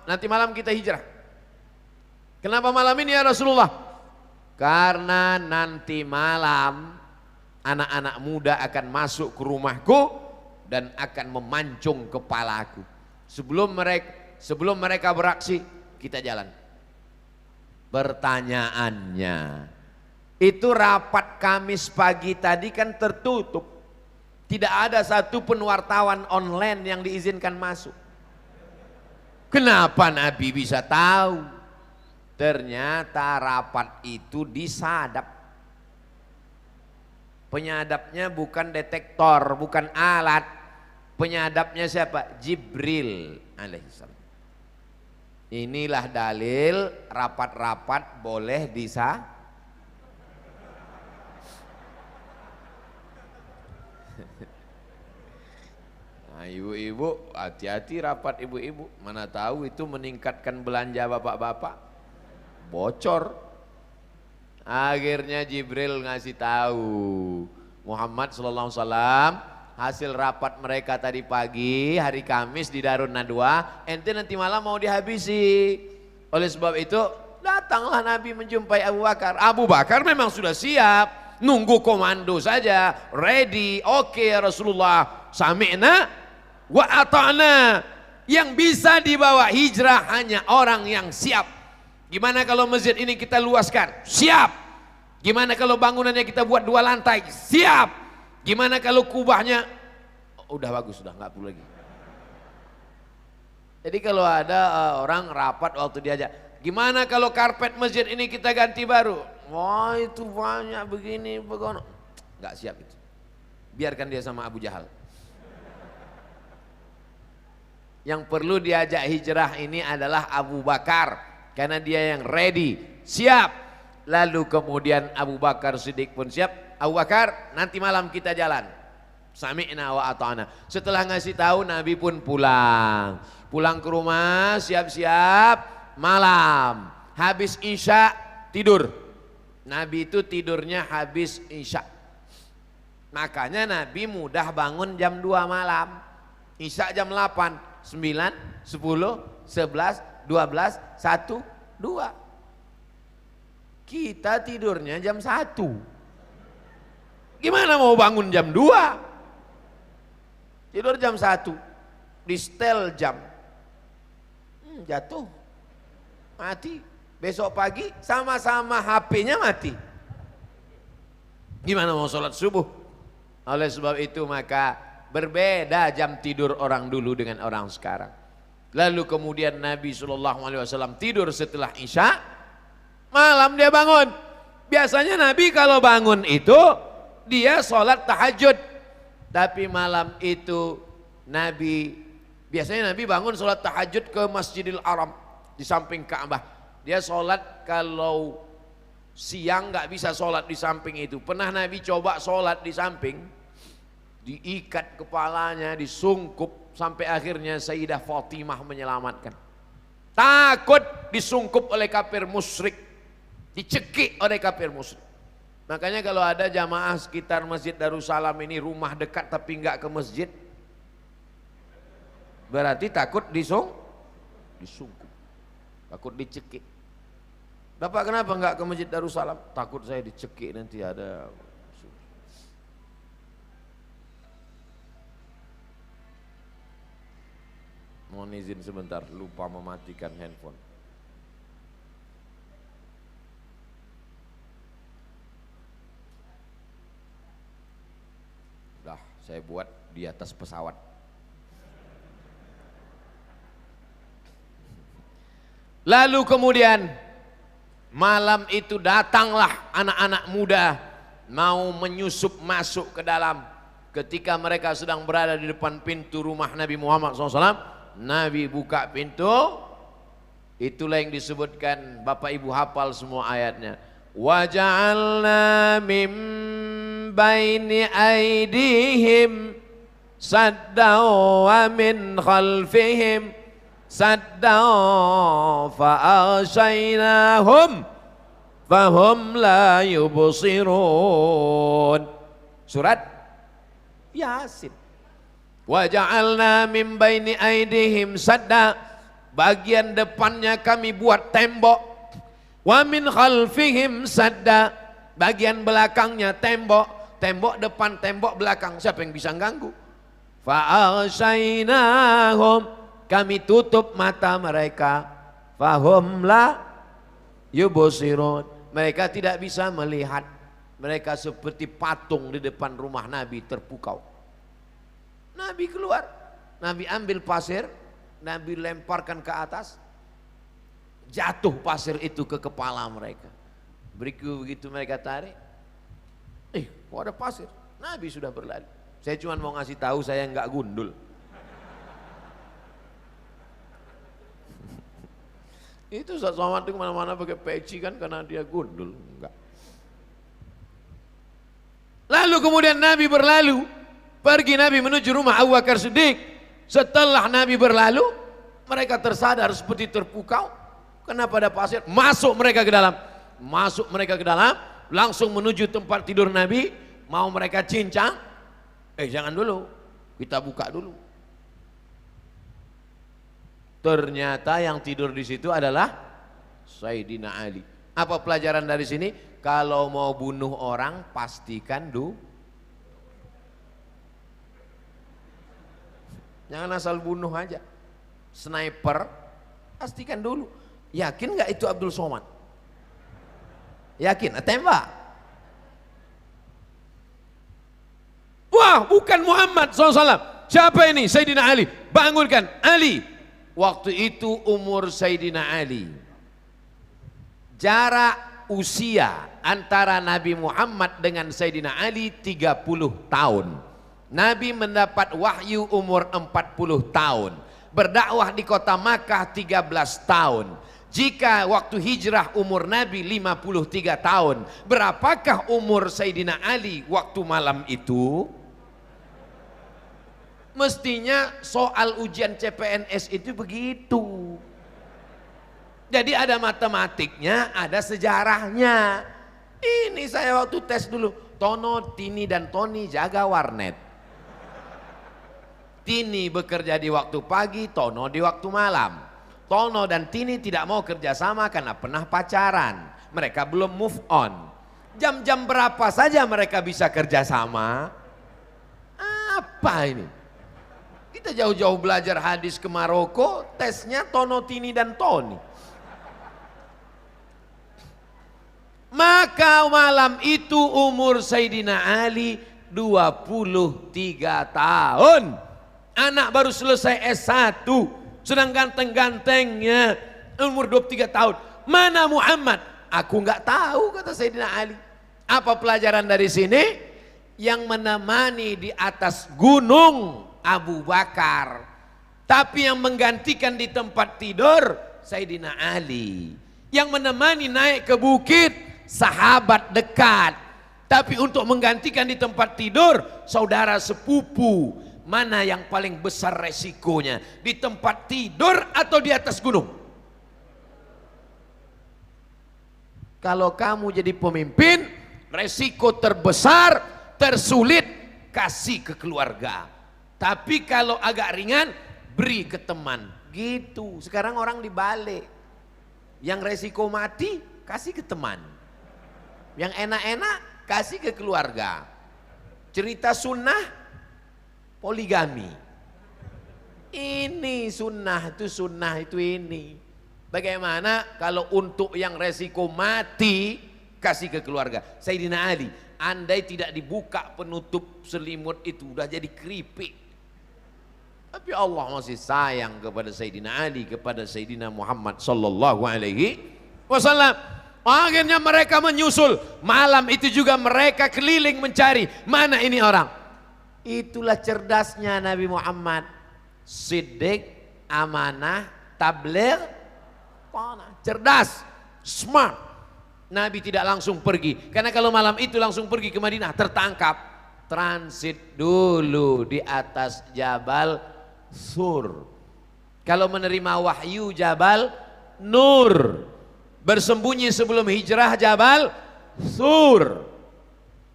Nanti malam kita hijrah. Kenapa malam ini ya Rasulullah? Karena nanti malam anak-anak muda akan masuk ke rumahku dan akan memancung kepalaku. Sebelum mereka beraksi, kita jalan. Pertanyaannya, itu rapat Kamis pagi tadi kan tertutup. Tidak ada satupun wartawan online yang diizinkan masuk. Kenapa Nabi bisa tahu? Ternyata rapat itu disadap. Penyadapnya bukan detektor, bukan alat. Penyadapnya siapa? Jibril alaihissalam. Inilah dalil rapat-rapat boleh Nah, ibu-ibu hati-hati rapat ibu-ibu. Mana tahu itu meningkatkan belanja bapak-bapak. Bocor. Akhirnya Jibril ngasih tahu Muhammad sallallahu alaihi wasallam hasil rapat mereka tadi pagi hari Kamis di Darun Nadwa, ente nanti malam mau dihabisi. Oleh sebab itu datanglah Nabi menjumpai Abu Bakar. Abu Bakar memang sudah siap, nunggu komando saja, ready. Oke ya Rasulullah, sami'na wa ata'na. Yang bisa dibawa hijrah hanya orang yang siap. Gimana kalau masjid ini kita luaskan? Siap. Gimana kalau bangunannya kita buat 2 lantai? Siap. Gimana kalau kubahnya? Oh, udah bagus, sudah nggak perlu lagi. Jadi kalau ada orang rapat waktu diajak, gimana kalau karpet masjid ini kita ganti baru? Wah itu banyak begini, begono. Nggak siap itu. Biarkan dia sama Abu Jahal. Yang perlu diajak hijrah ini adalah Abu Bakar. Karena dia yang ready, siap. Lalu kemudian Abu Bakar Siddiq pun siap. Abu Bakar, nanti malam kita jalan. Sami'na wa ata'na. Setelah ngasih tahu, Nabi pun pulang. Pulang ke rumah, siap-siap, malam. Habis Isya, tidur. Nabi itu tidurnya habis Isya. Makanya Nabi mudah bangun jam 2 malam. Isya jam 8, 9, 10, 11, 12, 1, 2. Kita tidurnya jam 1. Gimana mau bangun jam 2? Tidur jam 1. Di setel jam. Jatuh. Mati. Besok pagi sama-sama HP-nya mati. Gimana mau sholat subuh? Oleh sebab itu maka berbeda jam tidur orang dulu dengan orang sekarang. Lalu kemudian Nabi SAW tidur setelah Isya, malam dia bangun. Biasanya Nabi kalau bangun itu dia sholat tahajud. Tapi malam itu biasanya Nabi bangun sholat tahajud ke Masjidil Haram di samping Ka'bah. Dia sholat kalau siang nggak bisa sholat di samping itu. Pernah Nabi coba sholat di samping, diikat kepalanya, disungkup. Sampai akhirnya Sayyidah Fatimah menyelamatkan. Takut disungkup oleh kafir musyrik, dicekik oleh kafir musyrik. Makanya kalau ada jamaah sekitar Masjid Darussalam ini rumah dekat tapi enggak ke masjid, berarti takut disungkup, takut dicekik. Bapak kenapa enggak ke Masjid Darussalam? Takut saya dicekik nanti ada. Mohon izin sebentar, lupa mematikan handphone. Udah, saya buat di atas pesawat. Lalu kemudian malam itu datanglah anak-anak muda mau menyusup masuk ke dalam. Ketika mereka sedang berada di depan pintu rumah Nabi Muhammad SAW, Nabi buka pintu. Itulah yang disebutkan, Bapak Ibu hafal semua ayatnya. Wa ja'alna min baini aydihim saddan wa min khalfihim saddan fa aghshaynahum fahum la yubsirun. Surat Yasin. Wa ja'alna min baini aydihim sadda, bagian depannya kami buat tembok. Wa min khalfihim sadda, bagian belakangnya tembok. Tembok depan, tembok belakang, siapa yang bisa ganggu? Fa aghshaynahum, kami tutup mata mereka. Fahum la yubsirun, mereka tidak bisa melihat. Mereka seperti patung di depan rumah Nabi terpukau. Nabi keluar, Nabi ambil pasir, Nabi lemparkan ke atas, jatuh pasir itu ke kepala mereka. Begitu mereka tarik, kok ada pasir? Nabi sudah berlari. Saya cuma mau ngasih tahu saya nggak gundul. Itu Ustaz Somad itu kemana-mana pakai peci kan karena dia gundul, enggak. Lalu kemudian Nabi berlalu, pergi Nabi menuju rumah Abu Bakar Siddiq. Setelah Nabi berlalu, mereka tersadar seperti terpukau. Kenapa ada pasir? Masuk mereka ke dalam. Masuk mereka ke dalam, langsung menuju tempat tidur Nabi. Mau mereka cincang, jangan dulu, kita buka dulu. Ternyata yang tidur di situ adalah Sayyidina Ali. Apa pelajaran dari sini? Kalau mau bunuh orang, pastikan dulu. Jangan asal bunuh aja. Sniper, pastikan dulu. Yakin nggak itu Abdul Somad? Yakin? Tembak. Wah, bukan Muhammad SAW. Siapa ini? Sayyidina Ali. Bangunkan Ali. Waktu itu umur Sayyidina Ali, jarak usia antara Nabi Muhammad dengan Sayyidina Ali 30 tahun. Nabi mendapat wahyu umur 40 tahun. Berdakwah di kota Makkah 13 tahun. Jika waktu hijrah umur Nabi 53 tahun, berapakah umur Sayyidina Ali waktu malam itu? Mestinya soal ujian CPNS itu begitu. Jadi ada matematiknya, ada sejarahnya. Ini saya waktu tes dulu, Tono, Tini dan Toni jaga warnet. Tini bekerja di waktu pagi, Tono di waktu malam. Tono dan Tini tidak mau kerjasama karena pernah pacaran. Mereka belum move on. Jam-jam berapa saja mereka bisa kerjasama? Apa ini? Kita jauh-jauh belajar hadis ke Maroko, tesnya Tono, Tini dan Toni. Maka malam itu umur Sayyidina Ali 23 tahun. Anak baru selesai S1, sedang ganteng-gantengnya, umur 23 tahun. Mana Muhammad? Aku nggak tahu, kata Sayyidina Ali. Apa pelajaran dari sini? Yang menemani di atas gunung Abu Bakar, tapi yang menggantikan di tempat tidur Sayyidina Ali. Yang menemani naik ke bukit sahabat dekat, tapi untuk menggantikan di tempat tidur saudara sepupu. Mana yang paling besar resikonya, di tempat tidur atau di atas gunung? Kalau kamu jadi pemimpin, resiko terbesar, tersulit, kasih ke keluarga. Tapi kalau agak ringan, beri ke teman. Gitu. Sekarang orang dibalik. Yang resiko mati, kasih ke teman. Yang enak-enak, kasih ke keluarga. Cerita sunnah, poligami. Ini sunnah itu ini. Bagaimana kalau untuk yang resiko mati, kasih ke keluarga. Sayyidina Ali, andai tidak dibuka penutup selimut itu, udah jadi keripik. Tapi Allah masih sayang kepada Sayyidina Ali, kepada Sayyidina Muhammad sallallahu alaihi wasallam. Akhirnya mereka menyusul. Malam itu juga mereka keliling mencari, mana ini orang. Itulah cerdasnya Nabi Muhammad. Siddiq, amanah, tabligh, cerdas, smart. Nabi tidak langsung pergi, karena kalau malam itu langsung pergi ke Madinah tertangkap. Transit dulu di atas Jabal Sur. Kalau menerima wahyu Jabal Nur. Bersembunyi sebelum hijrah Jabal Sur.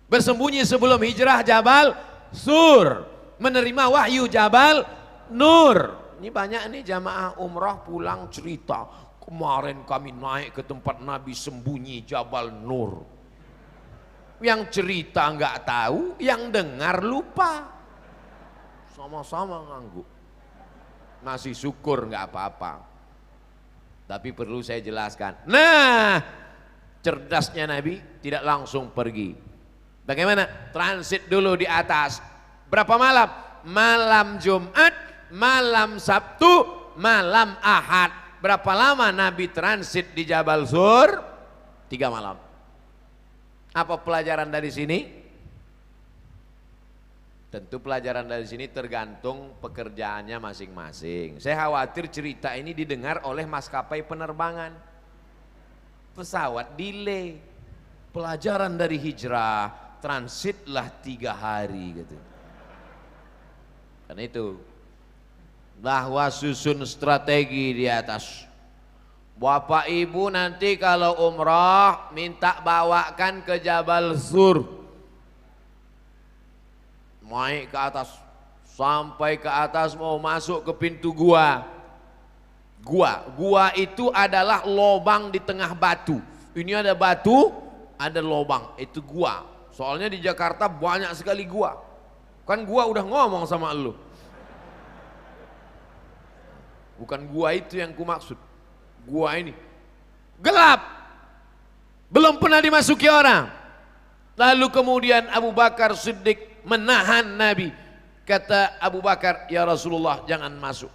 Bersembunyi sebelum hijrah Jabal Sur. Menerima wahyu Jabal Nur. Ini banyak nih jamaah umrah pulang cerita, kemarin kami naik ke tempat Nabi sembunyi Jabal Nur. Yang cerita nggak tahu, yang dengar lupa. Sama-sama ngangguk. Masih syukur nggak apa-apa. Tapi perlu saya jelaskan. Nah, cerdasnya Nabi tidak langsung pergi. Bagaimana? Transit dulu di atas. Berapa malam? Malam Jumat, malam Sabtu, malam Ahad. Berapa lama Nabi transit di Jabal Sur? 3 malam. Apa pelajaran dari sini? Tentu pelajaran dari sini tergantung pekerjaannya masing-masing. Saya khawatir cerita ini didengar oleh maskapai penerbangan. Pesawat delay. Pelajaran dari hijrah, transitlah 3 hari gitu. Karena itu bahwa susun strategi di atas. Bapak Ibu nanti kalau umrah minta bawakan ke Jabal Sur. Naik ke atas, sampai ke atas mau masuk ke pintu gua. Gua itu adalah lobang di tengah batu. Ini ada batu, ada lobang, itu gua. Soalnya di Jakarta banyak sekali gua. Kan gua udah ngomong sama lu. Bukan gua itu yang ku maksud. Gua ini gelap, belum pernah dimasuki orang. Lalu kemudian Abu Bakar Siddiq menahan Nabi. Kata Abu Bakar, ya Rasulullah jangan masuk.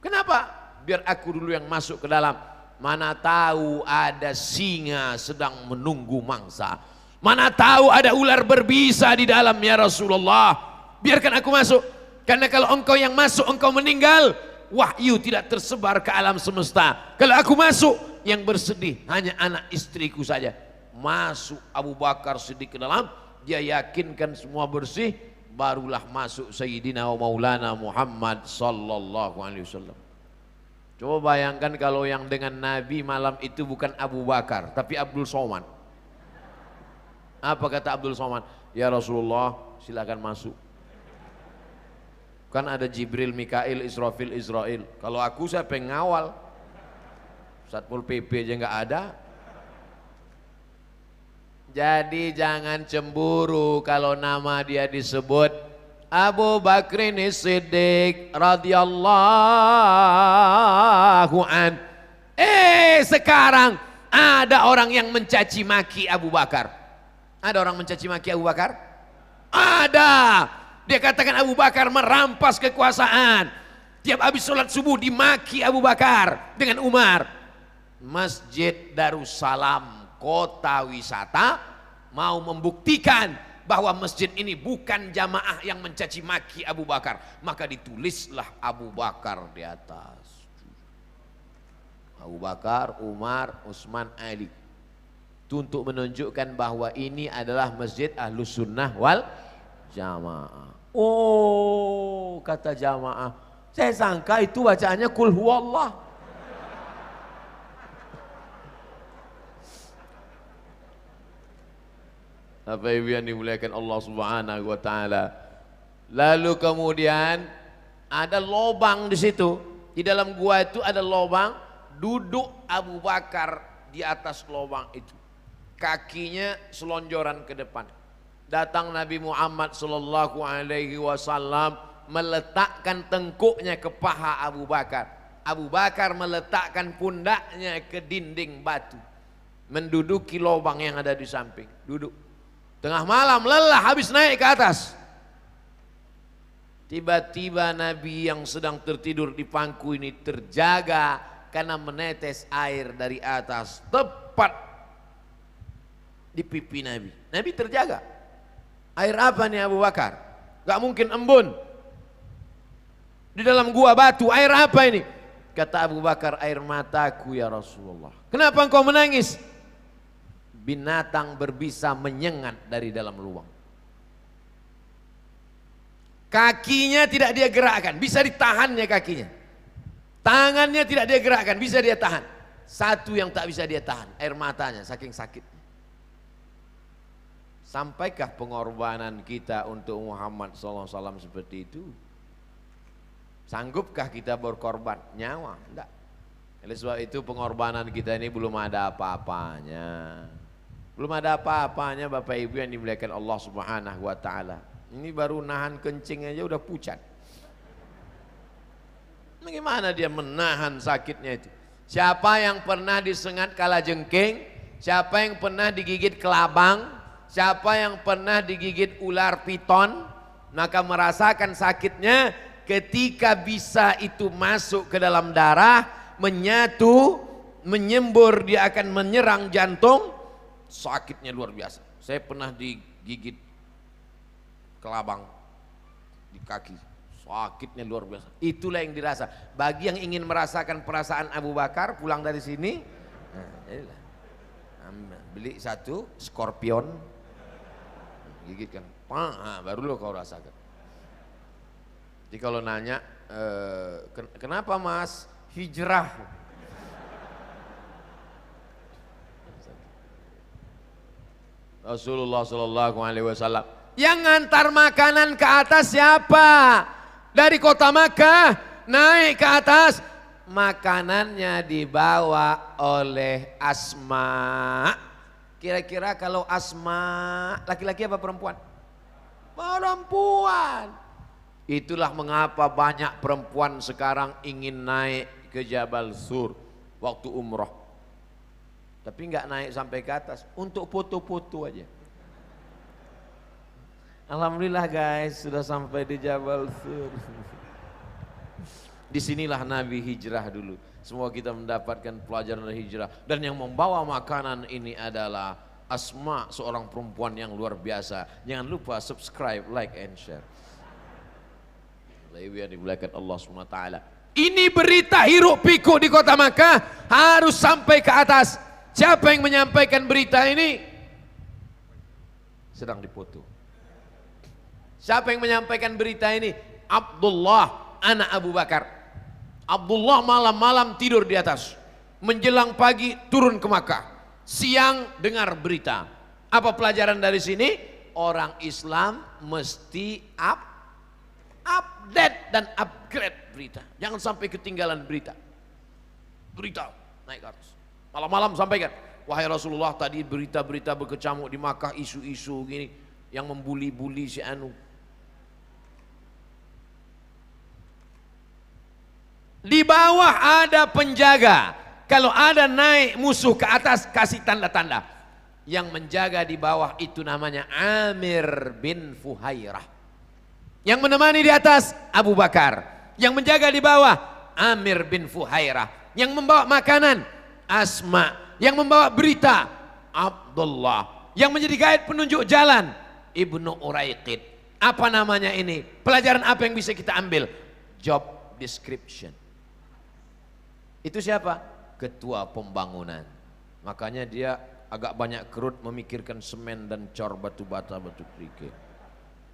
Kenapa? Biar aku dulu yang masuk ke dalam. Mana tahu ada singa sedang menunggu mangsa. Mana tahu ada ular berbisa di dalam ya Rasulullah. Biarkan aku masuk. Karena kalau engkau yang masuk engkau meninggal, wahyu tidak tersebar ke alam semesta. Kalau aku masuk, yang bersedih hanya anak istriku saja. Masuk Abu Bakar Siddiq ke dalam, dia yakinkan semua bersih, barulah masuk Sayyidina wa Maulana Muhammad sallallahu alaihi wasallam. Coba bayangkan kalau yang dengan Nabi malam itu bukan Abu Bakar, tapi Abdul Somad. Apa kata Abdul Somad? Ya Rasulullah, silakan masuk. Kan ada Jibril, Mikail, Israfil, Israel. Kalau aku saya pengawal. Satpol PP aja nggak ada. Jadi jangan cemburu kalau nama dia disebut Abu Bakrin Siddiq radhiyallahu an. Sekarang ada orang yang mencaci maki Abu Bakar. Ada orang mencaci maki Abu Bakar? Ada. Dia katakan Abu Bakar merampas kekuasaan. Tiap habis sholat subuh dimaki Abu Bakar dengan Umar. Masjid Darussalam, kota wisata, mau membuktikan bahwa masjid ini bukan jamaah yang mencaci maki Abu Bakar. Maka ditulislah Abu Bakar di atas. Abu Bakar, Umar, Utsman, Ali. Itu untuk menunjukkan bahwa ini adalah masjid Ahlus Sunnah wal Jamaah. Oh, kata jamaah, saya sangka itu bacaannya Qul Huwallah. Bapak Ibu yang dimuliakan Allah Subhanahu wa taala. Lalu kemudian ada lobang di situ. Di dalam gua itu ada lobang, duduk Abu Bakar di atas lobang itu. Kakinya selonjoran ke depan. Datang Nabi Muhammad sallallahu alaihi wasallam meletakkan tengkuknya ke paha Abu Bakar. Abu Bakar meletakkan pundaknya ke dinding batu. Menduduki lubang yang ada di samping. Duduk. Tengah malam lelah habis naik ke atas. Tiba-tiba Nabi yang sedang tertidur di pangku ini terjaga karena menetes air dari atas tepat di pipi Nabi. Nabi terjaga. Air apa nih Abu Bakar? Gak mungkin embun. Di dalam gua batu, air apa ini? Kata Abu Bakar, air mataku ya Rasulullah. Kenapa engkau menangis? Binatang berbisa menyengat dari dalam lubang. Kakinya tidak dia gerakkan, bisa ditahannya kakinya. Tangannya tidak dia gerakkan, bisa dia tahan. Satu yang tak bisa dia tahan, air matanya saking sakitnya. Sampaikah pengorbanan kita untuk Muhammad SAW seperti itu? Sanggupkah kita berkorban nyawa? Enggak. Oleh sebab itu pengorbanan kita ini belum ada apa-apanya. Belum ada apa-apanya Bapak Ibu yang dimuliakan Allah Subhanahu wa taala. Ini baru nahan kencing aja udah pucat. Bagaimana dia menahan sakitnya itu? Siapa yang pernah disengat kalajengking? Siapa yang pernah digigit kelabang? Siapa yang pernah digigit ular piton? Maka merasakan sakitnya ketika bisa itu masuk ke dalam darah, menyatu, menyembur, dia akan menyerang jantung. Sakitnya luar biasa. Saya pernah digigit kelabang di kaki, sakitnya luar biasa. Itulah yang dirasa. Bagi yang ingin merasakan perasaan Abu Bakar pulang dari sini, beli satu skorpion, gigitkan, baru lo kau rasakan. Jadi kalau nanya, kenapa Mas hijrah? Rasulullah Sallallahu Alaihi Wasallam yang ngantar makanan ke atas siapa? Dari kota Makkah naik ke atas, makanannya dibawa oleh Asma. Kira-kira kalau Asma laki-laki apa perempuan? Perempuan. Itulah mengapa banyak perempuan sekarang ingin naik ke Jabal Sur waktu umrah. Tapi nggak naik sampai ke atas, untuk foto-foto aja. Alhamdulillah guys, sudah sampai di Jabal Sur. Disinilah Nabi hijrah dulu. Semua kita mendapatkan pelajaran dari hijrah. Dan yang membawa makanan ini adalah Asma, seorang perempuan yang luar biasa. Jangan lupa subscribe, like, and share. Yang dimuliakan Allah SWT. Ini berita hiruk pikuk di kota Makkah harus sampai ke atas. Siapa yang menyampaikan berita ini? Sedang dipoto. Siapa yang menyampaikan berita ini? Abdullah anak Abu Bakar. Abdullah malam-malam tidur di atas. Menjelang pagi turun ke Makkah. Siang dengar berita. Apa pelajaran dari sini? Orang Islam mesti update dan upgrade berita. Jangan sampai ketinggalan berita. Berita naik ke atas. Malam-malam sampaikan, wahai Rasulullah, tadi berita-berita berkecamuk di Makkah, isu-isu gini yang membuli-buli si anu. Di bawah ada penjaga. Kalau ada naik musuh ke atas, kasih tanda-tanda. Yang menjaga di bawah itu namanya Amir bin Fuhairah. Yang menemani di atas Abu Bakar. Yang menjaga di bawah Amir bin Fuhairah. Yang membawa makanan Asma. Yang membawa berita Abdullah. Yang menjadi guide penunjuk jalan Ibnu Uraiqid. Apa namanya ini? Pelajaran apa yang bisa kita ambil? Job description. Itu siapa? Ketua pembangunan. Makanya dia agak banyak kerut memikirkan semen dan cor batu bata, batu kerikil.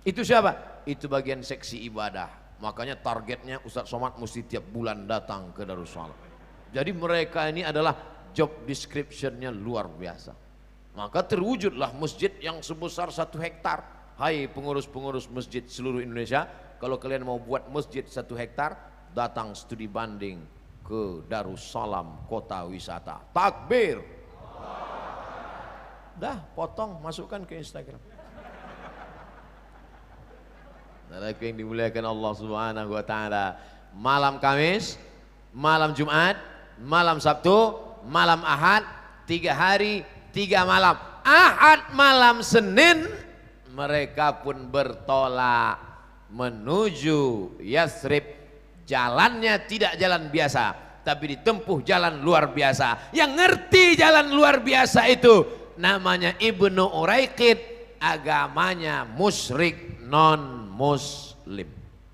Itu siapa? Itu bagian seksi ibadah. Makanya targetnya Ustadz Somad mesti tiap bulan datang ke Darussalam. Jadi mereka ini adalah job description-nya luar biasa. Maka terwujudlah masjid yang sebesar 1 hektar. Hai pengurus-pengurus masjid seluruh Indonesia, kalau kalian mau buat masjid 1 hektar, datang studi banding ke Darussalam kota wisata. Takbir. Dah potong, masukkan ke Instagram. Saudaraku yang dimuliakan Allah Subhanahu wa taala, malam Kamis, malam Jumat, malam Sabtu, malam Ahad, 3 hari 3 malam. Ahad malam Senin mereka pun bertolak menuju Yathrib. Jalannya tidak jalan biasa, tapi ditempuh jalan luar biasa. Yang ngerti jalan luar biasa itu namanya Ibnu Uraiqid, agamanya musyrik non muslim.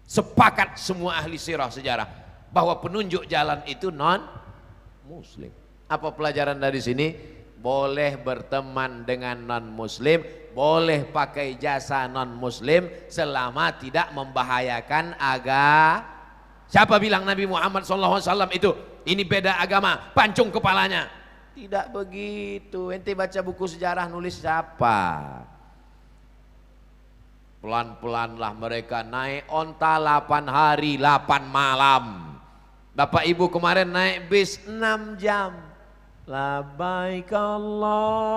Sepakat semua ahli sirah sejarah bahwa penunjuk jalan itu non muslim. Apa pelajaran dari sini? Boleh berteman dengan non muslim, boleh pakai jasa non muslim selama tidak membahayakan agama. Siapa bilang Nabi Muhammad SAW itu ini beda agama, pancung kepalanya? Tidak begitu. Ente baca buku sejarah nulis siapa? Pelan-pelanlah mereka naik onta 8 hari 8 malam. Bapak Ibu kemarin naik bis 6 jam. Labbaik Allahumma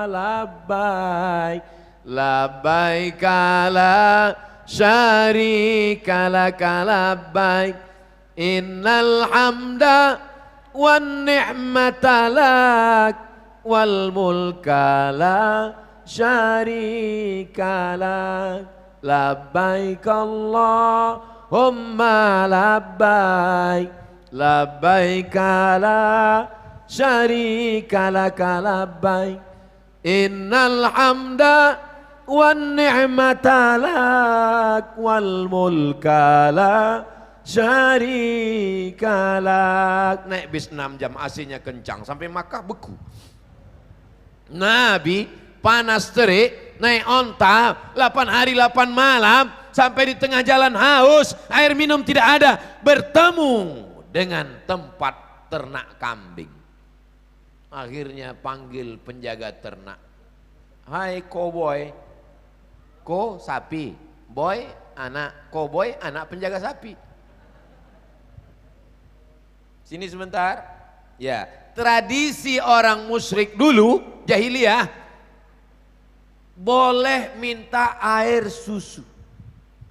labbaik, labbaik la syarika laka labbaik, innal hamda wan ni'mata lak wal mulka la syarika lak, labbaik Allahumma labbaik, labbaik la syarika laka labbaik, innal hamda wan ni'mata lak wal mulka la syarika lak. Naik bis 6 jam, AC-nya kencang sampai Makkah beku. Nabi panas terik naik onta 8 hari 8 malam sampai di tengah jalan haus, air minum tidak ada, bertemu dengan tempat ternak kambing. Akhirnya panggil penjaga ternak. Hai cowboy, ko sapi, boy anak cowboy, anak penjaga sapi. Sini sebentar. Ya, tradisi orang musyrik dulu jahiliyah boleh minta air susu.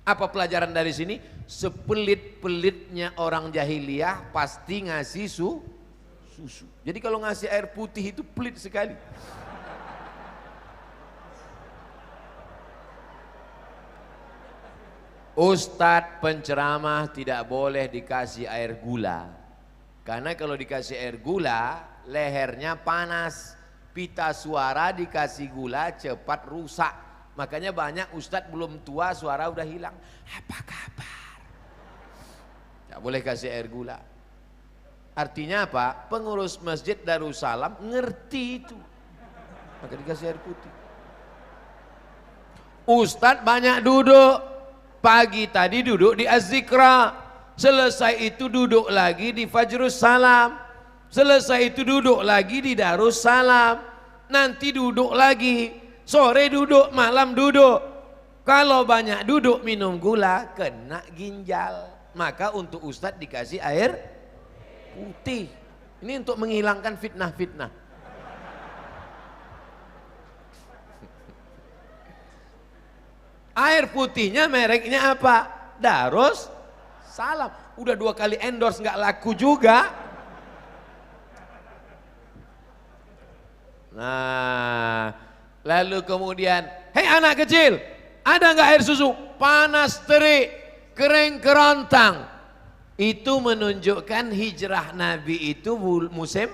Apa pelajaran dari sini? Sepelit-pelitnya orang jahiliyah pasti ngasih susu. Jadi kalau ngasih air putih itu pelit sekali. Ustadz penceramah tidak boleh dikasih air gula. Karena kalau dikasih air gula, lehernya panas. Pita suara dikasih gula cepat rusak. Makanya banyak ustadz belum tua suara udah hilang. Apa kabar? Tidak boleh kasih air gula. Artinya apa? Pengurus Masjid Darussalam ngerti itu. Maka dikasih air putih. Ustadz banyak duduk. Pagi tadi duduk di Az-Zikra, selesai itu duduk lagi di Fajrus Salam, selesai itu duduk lagi di Darussalam, nanti duduk lagi, sore duduk, malam duduk. Kalau banyak duduk minum gula kena ginjal. Maka untuk ustadz dikasih air putih. Ini untuk menghilangkan fitnah-fitnah. Air putihnya mereknya apa? Darussalam. Udah 2 kali endorse nggak laku juga. Nah, lalu kemudian, hei anak kecil, ada nggak air susu? Panas terik, kering kerontang. Itu menunjukkan hijrah Nabi itu musim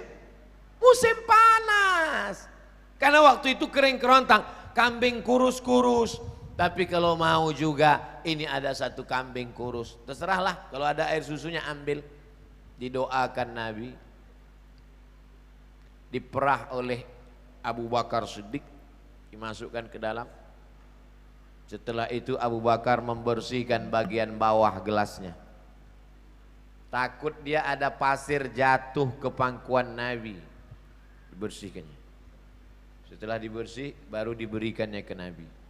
panas. Karena waktu itu kering kerontang, kambing kurus-kurus. Tapi kalau mau juga ini ada satu kambing kurus, terserahlah, kalau ada air susunya ambil. Didoakan Nabi, diperah oleh Abu Bakar Siddiq, dimasukkan ke dalam. Setelah itu Abu Bakar membersihkan bagian bawah gelasnya. Takut dia ada pasir jatuh ke pangkuan Nabi, dibersihkannya. Setelah dibersih baru diberikannya ke Nabi.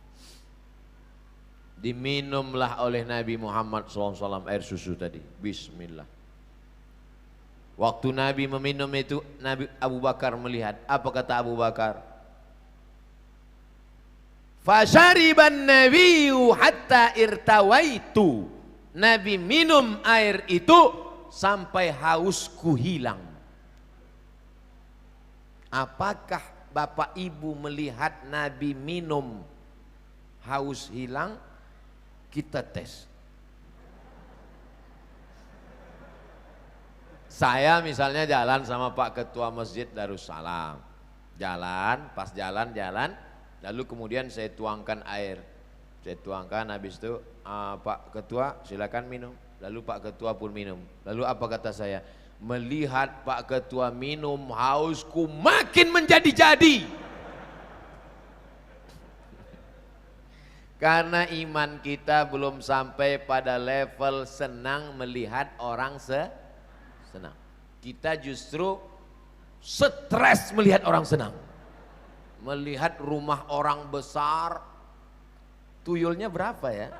Diminumlah oleh Nabi Muhammad SAW air susu tadi. Bismillah. Waktu Nabi meminum itu, Nabi Abu Bakar melihat. Apa kata Abu Bakar? Fasyariban nabiyyu hatta irtawaitu. Nabi minum air itu sampai hausku hilang. Apakah Bapak Ibu melihat Nabi minum haus hilang? Kita tes. Saya misalnya jalan sama Pak Ketua Masjid Darussalam. Pas jalan, lalu kemudian saya tuangkan air. Saya tuangkan, habis itu Pak Ketua silakan minum. Lalu Pak Ketua pun minum. Lalu apa kata saya? Melihat Pak Ketua minum, hausku makin menjadi-jadi. Karena iman kita belum sampai pada level senang melihat orang senang. Kita justru stres melihat orang senang. Melihat rumah orang besar, tuyulnya berapa ya?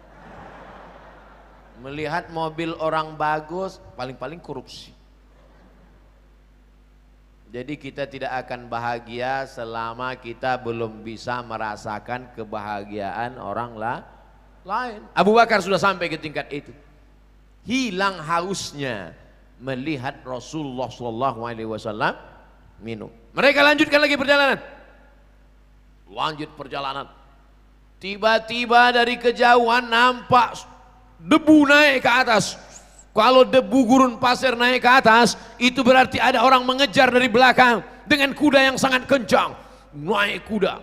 Melihat mobil orang bagus, paling-paling korupsi. Jadi kita tidak akan bahagia selama kita belum bisa merasakan kebahagiaan orang lain. Abu Bakar sudah sampai ke tingkat itu. Hilang hausnya melihat Rasulullah SAW minum. Mereka lanjutkan lagi perjalanan. Lanjut perjalanan. Tiba-tiba dari kejauhan nampak debu naik ke atas. Kalau debu gurun pasir naik ke atas, itu berarti ada orang mengejar dari belakang dengan kuda yang sangat kencang. Naik kuda.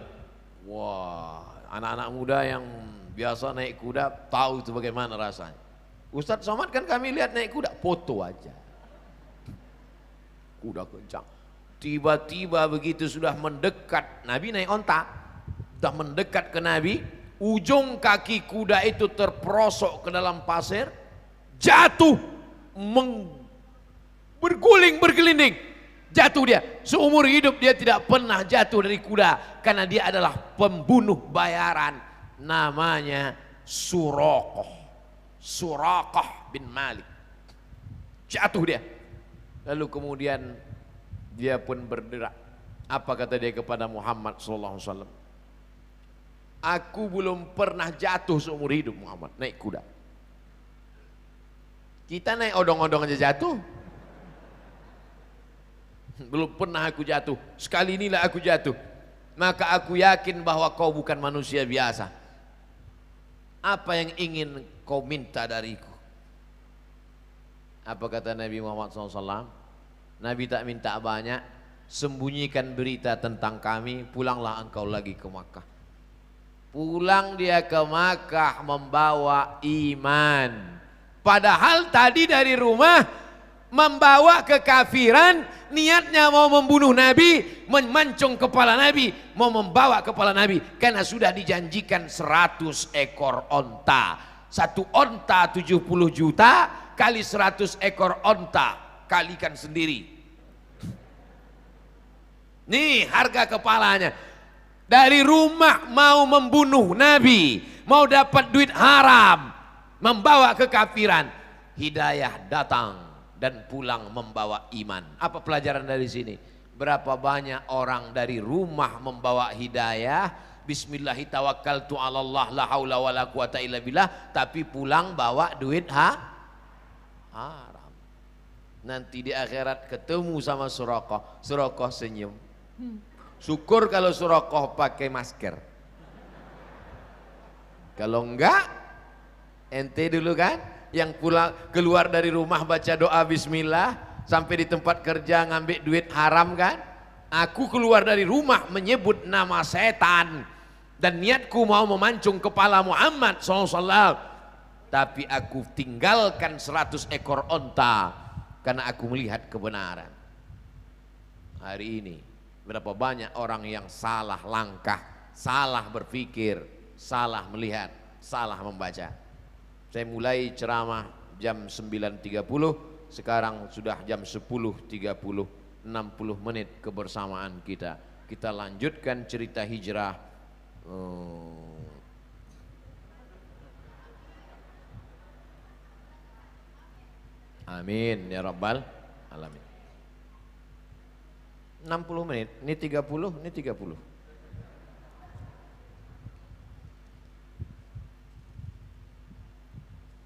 Wah, anak-anak muda yang biasa naik kuda tahu itu bagaimana rasanya. Ustadz Somad kan kami lihat naik kuda, foto aja. Kuda kencang. Tiba-tiba begitu sudah mendekat, Nabi naik onta. Sudah mendekat ke Nabi, ujung kaki kuda itu terperosok ke dalam pasir. Jatuh, bergelinding, jatuh dia. Seumur hidup dia tidak pernah jatuh dari kuda, karena dia adalah pembunuh bayaran. Namanya Suraqah bin Malik. Jatuh dia. Lalu kemudian dia pun berderak. Apa kata dia kepada Muhammad SAW? Aku belum pernah jatuh seumur hidup Muhammad, naik kuda. Kita naik odong-odong aja jatuh. Belum pernah aku jatuh, sekali inilah aku jatuh. Maka aku yakin bahwa kau bukan manusia biasa. Apa yang ingin kau minta dariku? Apa kata Nabi Muhammad SAW? Nabi tak minta banyak, sembunyikan berita tentang kami, pulanglah engkau lagi ke Makkah. Pulang dia ke Makkah membawa iman. Padahal tadi dari rumah membawa kekafiran, niatnya mau membunuh Nabi, memancung kepala Nabi, mau membawa kepala Nabi, karena sudah dijanjikan 100 ekor onta. Satu onta 70 juta kali 100 ekor onta, kalikan sendiri. Nih harga kepalanya. Dari rumah mau membunuh Nabi, mau dapat duit haram, membawa kekafiran, hidayah datang dan pulang membawa iman. Apa pelajaran dari sini? Berapa banyak orang dari rumah membawa hidayah, bismillahi tawakkaltu 'alallah la haula wala quwata illa billah, tapi pulang bawa duit haram. Nanti di akhirat ketemu sama Suraqah, Suraqah senyum. Syukur kalau Suraqah pakai masker. Kalau enggak, ente dulu kan yang pulang keluar dari rumah baca doa bismillah, sampai di tempat kerja ngambil duit haram kan? Aku keluar dari rumah menyebut nama setan dan niatku mau memancung kepala Muhammad SAW, tapi aku tinggalkan 100 ekor onta karena aku melihat kebenaran. Hari ini berapa banyak orang yang salah langkah, salah berpikir, salah melihat, salah membaca. Saya mulai ceramah jam 9.30, sekarang sudah jam 10.30, 60 menit kebersamaan kita. Kita lanjutkan cerita hijrah. Amin ya rabbal alamin. 60 menit, ini 30, ini 30.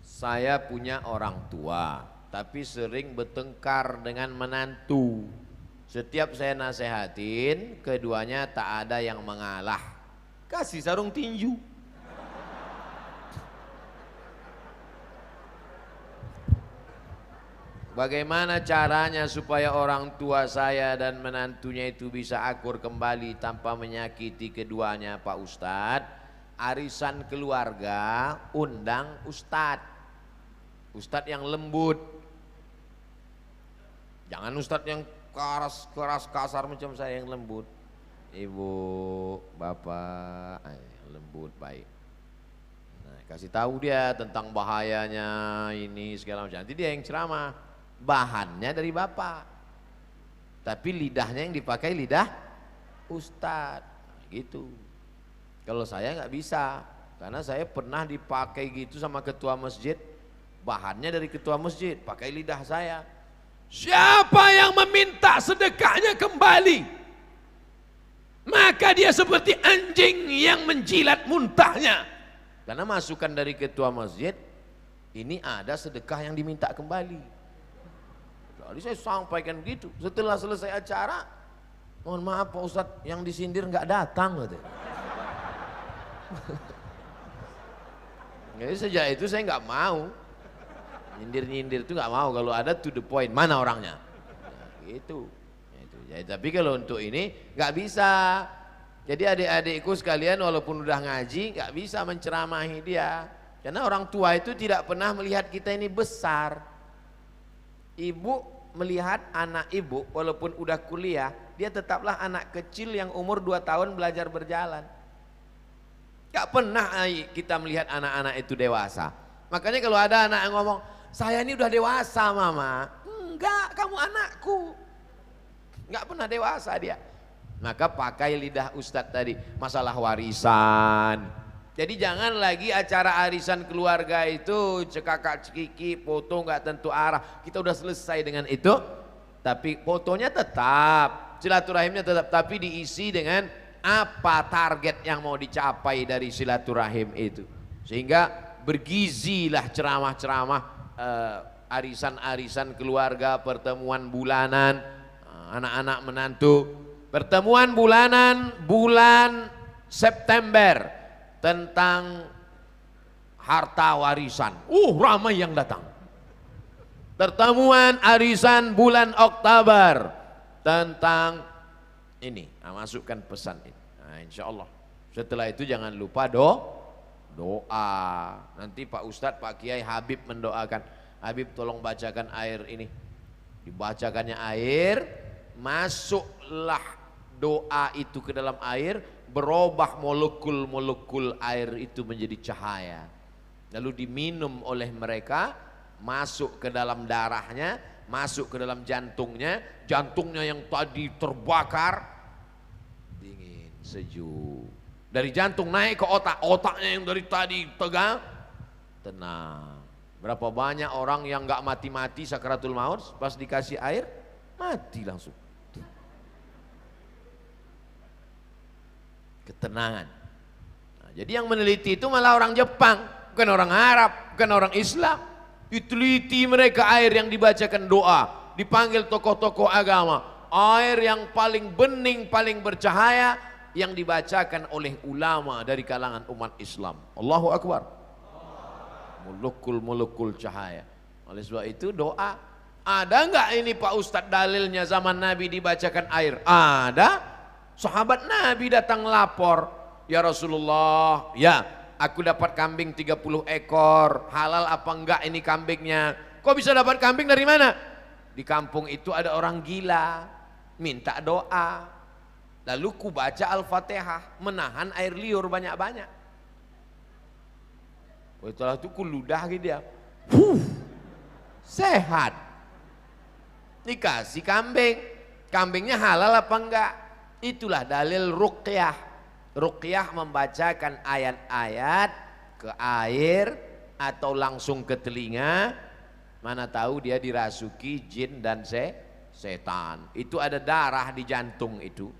Saya punya orang tua, tapi sering bertengkar dengan menantu. Setiap saya nasehatin, keduanya tak ada yang mengalah. Kasih sarung tinju. Bagaimana caranya supaya orang tua saya dan menantunya itu bisa akur kembali tanpa menyakiti keduanya, Pak Ustadz? Arisan keluarga, undang Ustadz. Ustadz yang lembut, jangan ustadz yang keras kasar macam saya yang lembut. Ibu, bapak, lembut baik. Nah, kasih tahu dia tentang bahayanya ini segala macam. Nanti dia yang ceramah, bahannya dari bapak, tapi lidahnya yang dipakai lidah ustadz. Nah, gitu. Kalau saya nggak bisa, karena saya pernah dipakai gitu sama ketua masjid. Bahannya dari ketua masjid, pakai lidah saya. Siapa yang meminta sedekahnya kembali, maka dia seperti anjing yang menjilat muntahnya. Karena masukan dari ketua masjid, ini ada sedekah yang diminta kembali. Jadi saya sampaikan begitu. Setelah selesai acara, mohon maaf Pak Ustadz, yang disindir nggak datang. Jadi sejak itu saya nggak mau. Nyindir-nyindir itu nggak mau, kalau ada to the point, mana orangnya, nah, gitu. Jadi, tapi kalau untuk ini nggak bisa. Jadi adik-adikku sekalian walaupun udah ngaji nggak bisa menceramahi dia, karena orang tua itu tidak pernah melihat kita ini besar. Ibu melihat anak ibu walaupun udah kuliah, dia tetaplah anak kecil yang umur 2 tahun belajar berjalan. Nggak pernah kita melihat anak-anak itu dewasa. Makanya kalau ada anak yang ngomong, saya ini udah dewasa mama. Enggak, kamu anakku. Enggak pernah dewasa dia. Maka pakai lidah ustadz tadi, masalah warisan. Jadi jangan lagi acara arisan keluarga itu cekakak cekiki, foto enggak tentu arah. Kita udah selesai dengan itu, tapi fotonya tetap, silaturahimnya tetap, tapi diisi dengan apa target yang mau dicapai dari silaturahim itu. Sehingga bergizilah ceramah-ceramah arisan-arisan keluarga, pertemuan bulanan. anak-anak menantu. Pertemuan bulanan bulan September tentang harta warisan. Ramai yang datang. Pertemuan arisan bulan Oktober tentang ini. Masukkan pesan ini. Insya Allah. Setelah itu jangan lupa doa. Nanti Pak Ustadz, Pak Kiai Habib mendoakan. Habib tolong bacakan air ini. Dibacakannya air, masuklah doa itu ke dalam air, berubah molekul-molekul air itu menjadi cahaya. Lalu diminum oleh mereka, masuk ke dalam darahnya, masuk ke dalam jantungnya. Jantungnya yang tadi terbakar, dingin, sejuk. Dari jantung naik ke otak, otaknya yang dari tadi tegang, tenang. Berapa banyak orang yang gak mati-mati sakaratul maut, pas dikasih air, mati langsung. Ketenangan. Nah, jadi yang meneliti itu malah orang Jepang, bukan orang Arab, bukan orang Islam. Diteliti mereka air yang dibacakan doa, dipanggil tokoh-tokoh agama. Air yang paling bening, paling bercahaya, yang dibacakan oleh ulama dari kalangan umat Islam. Allahu Akbar. Molekul-molekul cahaya. Oleh sebab itu doa. Ada enggak ini Pak Ustadz dalilnya zaman Nabi dibacakan air? Ada. Sahabat Nabi datang lapor, ya Rasulullah, ya aku dapat kambing 30 ekor, halal apa enggak ini kambingnya? Kok bisa dapat kambing dari mana? Di kampung itu ada orang gila, minta doa. Lalu ku baca Al-Fatihah, menahan air liur banyak-banyak. Setelah itu ku ludah gitu dia. Sehat. Dikasih kambing. Kambingnya halal apa enggak? Itulah dalil ruqyah. Ruqyah membacakan ayat-ayat ke air atau langsung ke telinga. Mana tahu dia dirasuki jin dan setan. Itu ada darah di jantung itu.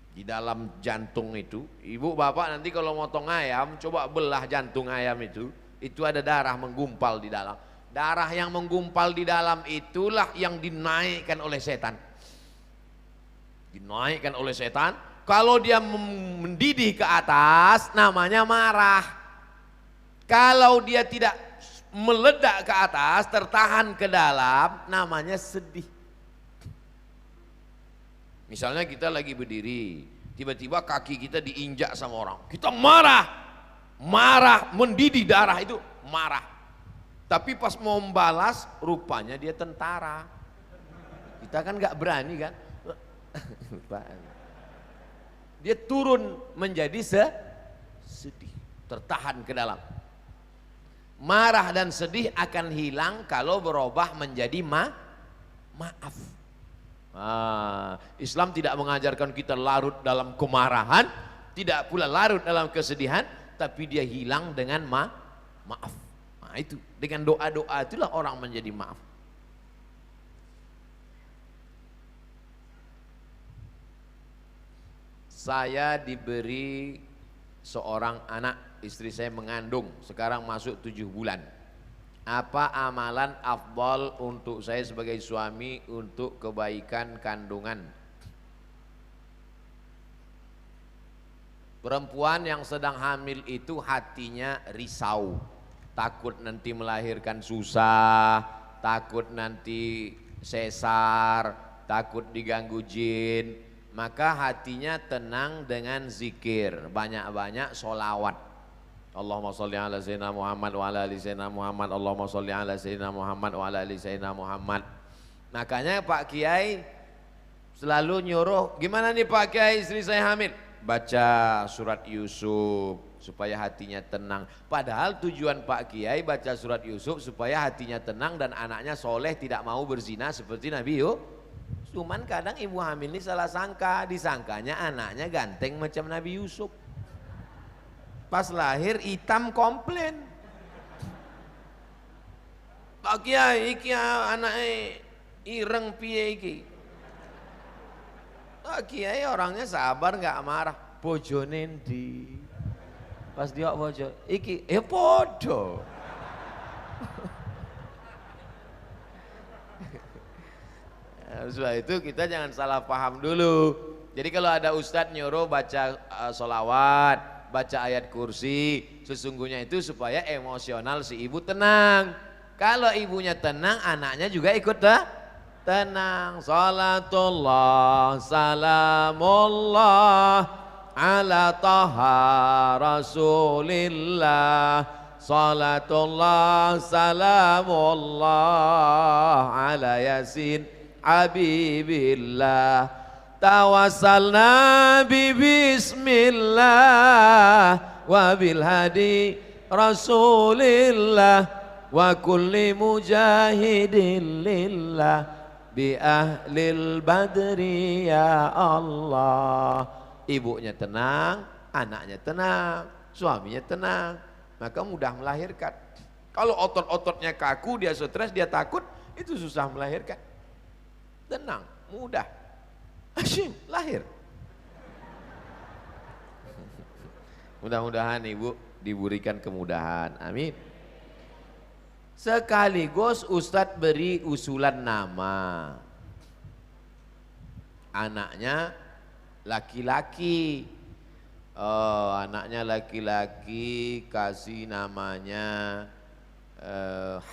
Di dalam jantung itu, ibu bapak nanti kalau motong ayam, coba belah jantung ayam itu ada darah menggumpal di dalam. Darah yang menggumpal di dalam itulah yang dinaikkan oleh setan. Dinaikkan oleh setan, kalau dia mendidih ke atas, namanya marah. Kalau dia tidak meledak ke atas, tertahan ke dalam, namanya sedih. Misalnya kita lagi berdiri, tiba-tiba kaki kita diinjak sama orang, kita marah, mendidih darah itu marah. Tapi pas mau membalas, rupanya dia tentara. Kita kan nggak berani kan, dia turun menjadi sedih, tertahan ke dalam. Marah dan sedih akan hilang kalau berubah menjadi maaf. Islam tidak mengajarkan kita larut dalam kemarahan, tidak pula larut dalam kesedihan, tapi dia hilang dengan maaf. Nah itu, dengan doa-doa itulah orang menjadi maaf. Saya diberi seorang anak, istri saya mengandung, sekarang masuk 7 bulan. Apa amalan afdal untuk saya sebagai suami untuk kebaikan kandungan? Perempuan yang sedang hamil itu hatinya risau, takut nanti melahirkan susah, takut nanti sesar, takut diganggu jin. Maka hatinya tenang dengan zikir, banyak-banyak sholawat. Allahumma sholli ala sayyidina Muhammad wa ala ali sayyidina Muhammad. Allahumma sholli ala sayyidina Muhammad wa ala ali sayyidina Muhammad. Makanya Pak Kiai selalu nyuruh, gimana nih Pak Kiai istri saya hamil? Baca surat Yusuf supaya hatinya tenang. Padahal tujuan Pak Kiai baca surat Yusuf supaya hatinya tenang dan anaknya soleh, tidak mau berzina seperti Nabi Yusuf. Cuman kadang ibu hamil ini salah sangka, disangkanya anaknya ganteng macam Nabi Yusuf. Pas lahir hitam komplain. Pak Kiai iki anaknya ireng piye iki. Pak Kiai orangnya sabar nggak marah. Bojone ndi? Pas dia bojo iki podo. Sebab itu kita jangan salah paham dulu. Jadi kalau ada ustadz nyuruh baca sholawat, baca ayat kursi, sesungguhnya itu supaya emosional si ibu tenang. Kalau ibunya tenang, anaknya juga ikut tenang. Salatullah, salamullah, ala taha rasulillah. Salatullah, salamullah, ala yasin habibillah. Tawassalna bi bismillah wa bil hadi rasulillah wa kulli mujahidin lillah bi ahlil badri ya Allah. Ibunya tenang, anaknya tenang, suaminya tenang, maka mudah melahirkan. Kalau otot-ototnya kaku, dia stres, dia takut, itu susah melahirkan. Tenang, mudah. Asyik, lahir. Mudah-mudahan ibu diberikan kemudahan, amin. Sekaligus Ustadz beri usulan nama. Anaknya laki-laki. Oh, anaknya laki-laki, kasih namanya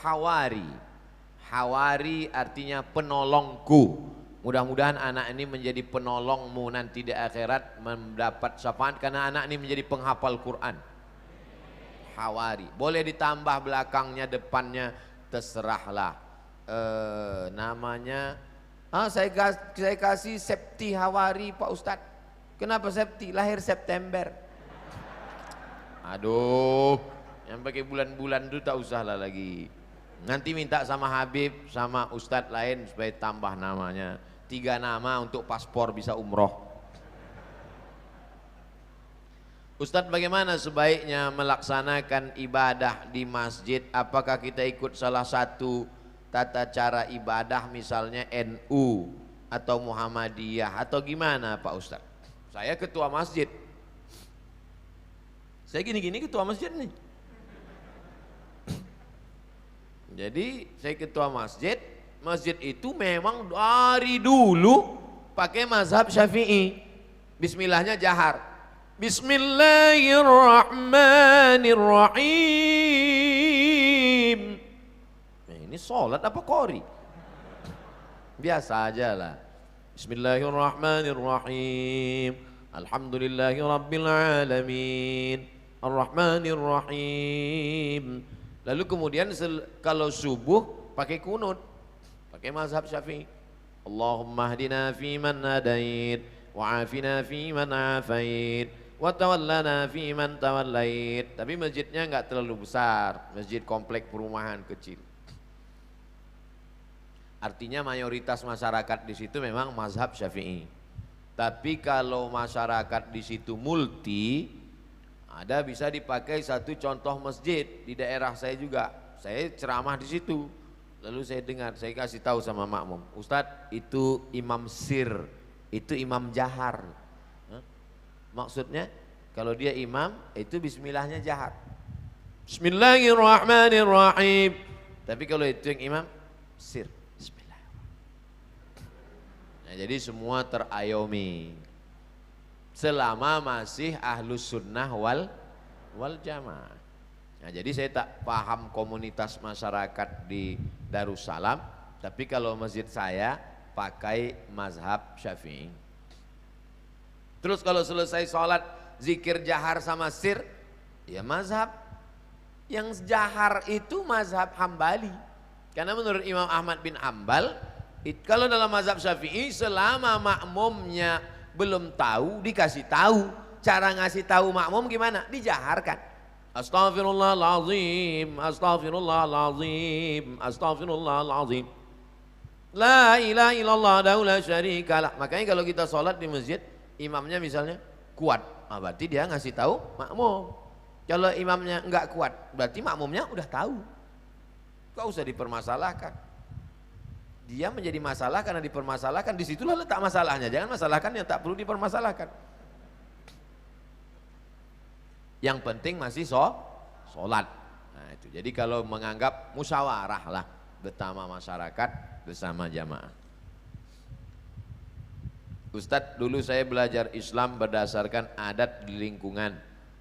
Hawari. Hawari artinya penolongku. Mudah-mudahan anak ini menjadi penolongmu nanti di akhirat, mendapat syafaat karena anak ini menjadi penghafal Quran. Hawari. Boleh ditambah belakangnya, depannya, terserahlah. Namanya, saya kasih Septi Hawari Pak Ustadz. Kenapa Septi? Lahir September. Aduh, yang pakai bulan-bulan itu tak usahlah lagi. Nanti minta sama Habib, sama Ustadz lain supaya tambah namanya. 3 nama untuk paspor bisa umroh. Ustadz, bagaimana sebaiknya melaksanakan ibadah di masjid? Apakah kita ikut salah satu tata cara ibadah, misalnya NU atau Muhammadiyah atau gimana Pak Ustadz? Saya ketua masjid. Saya gini-gini ketua masjid nih. Jadi saya ketua masjid. Masjid itu memang dari dulu pakai mazhab Syafi'i. Bismillahnya jahar. Bismillahirrahmanirrahim. Nah, ini sholat apa qori? Biasa aja lah. Bismillahirrahmanirrahim. Alhamdulillahirabbil alamin. Arrahmanirrahim. Lalu kemudian kalau subuh pakai kunut. Pakai mazhab Syafi'i. Allahumma hdina fiman hadait, wa afina fiman afait, wa tawallana fiman tawallait. Tapi masjidnya enggak terlalu besar, masjid komplek perumahan kecil. Artinya mayoritas masyarakat di situ memang mazhab Syafi'i. Tapi kalau masyarakat di situ multi, ada bisa dipakai satu contoh masjid di daerah saya juga. Saya ceramah di situ. Lalu saya dengar, saya kasih tahu sama makmum, Ustadz itu imam sir, itu imam jahar. Maksudnya kalau dia imam itu bismillahnya jahar. Bismillahirrahmanirrahim. Tapi kalau itu yang imam sir, bismillahirrahmanirrahim. Nah, jadi semua terayomi. Selama masih ahlus sunnah wal jamaah. Nah, jadi saya tak paham komunitas masyarakat di Darussalam, tapi kalau masjid saya pakai mazhab Syafi'i. Terus kalau selesai sholat zikir jahar sama sir, ya mazhab yang jahar itu mazhab Hambali. Karena menurut Imam Ahmad bin Hambal, kalau dalam mazhab Syafi'i selama makmumnya belum tahu dikasih tahu. Cara ngasih tahu makmum gimana? Dijaharkan. Astaghfirullahaladzim, astaghfirullahaladzim, astaghfirullahaladzim. La ilaha illallah la syarikalah. Makanya kalau kita sholat di masjid, imamnya misalnya kuat, berarti dia ngasih tahu makmum. Kalau imamnya enggak kuat, berarti makmumnya udah tahu. Gak usah dipermasalahkan. Dia menjadi masalah karena dipermasalahkan, disitulah letak masalahnya. Jangan masalahkan yang tak perlu dipermasalahkan. Yang penting masih sholat. Nah, itu. Jadi kalau menganggap musyawarah lah bersama masyarakat, bersama jamaah. Ustadz, dulu saya belajar Islam berdasarkan adat di lingkungan.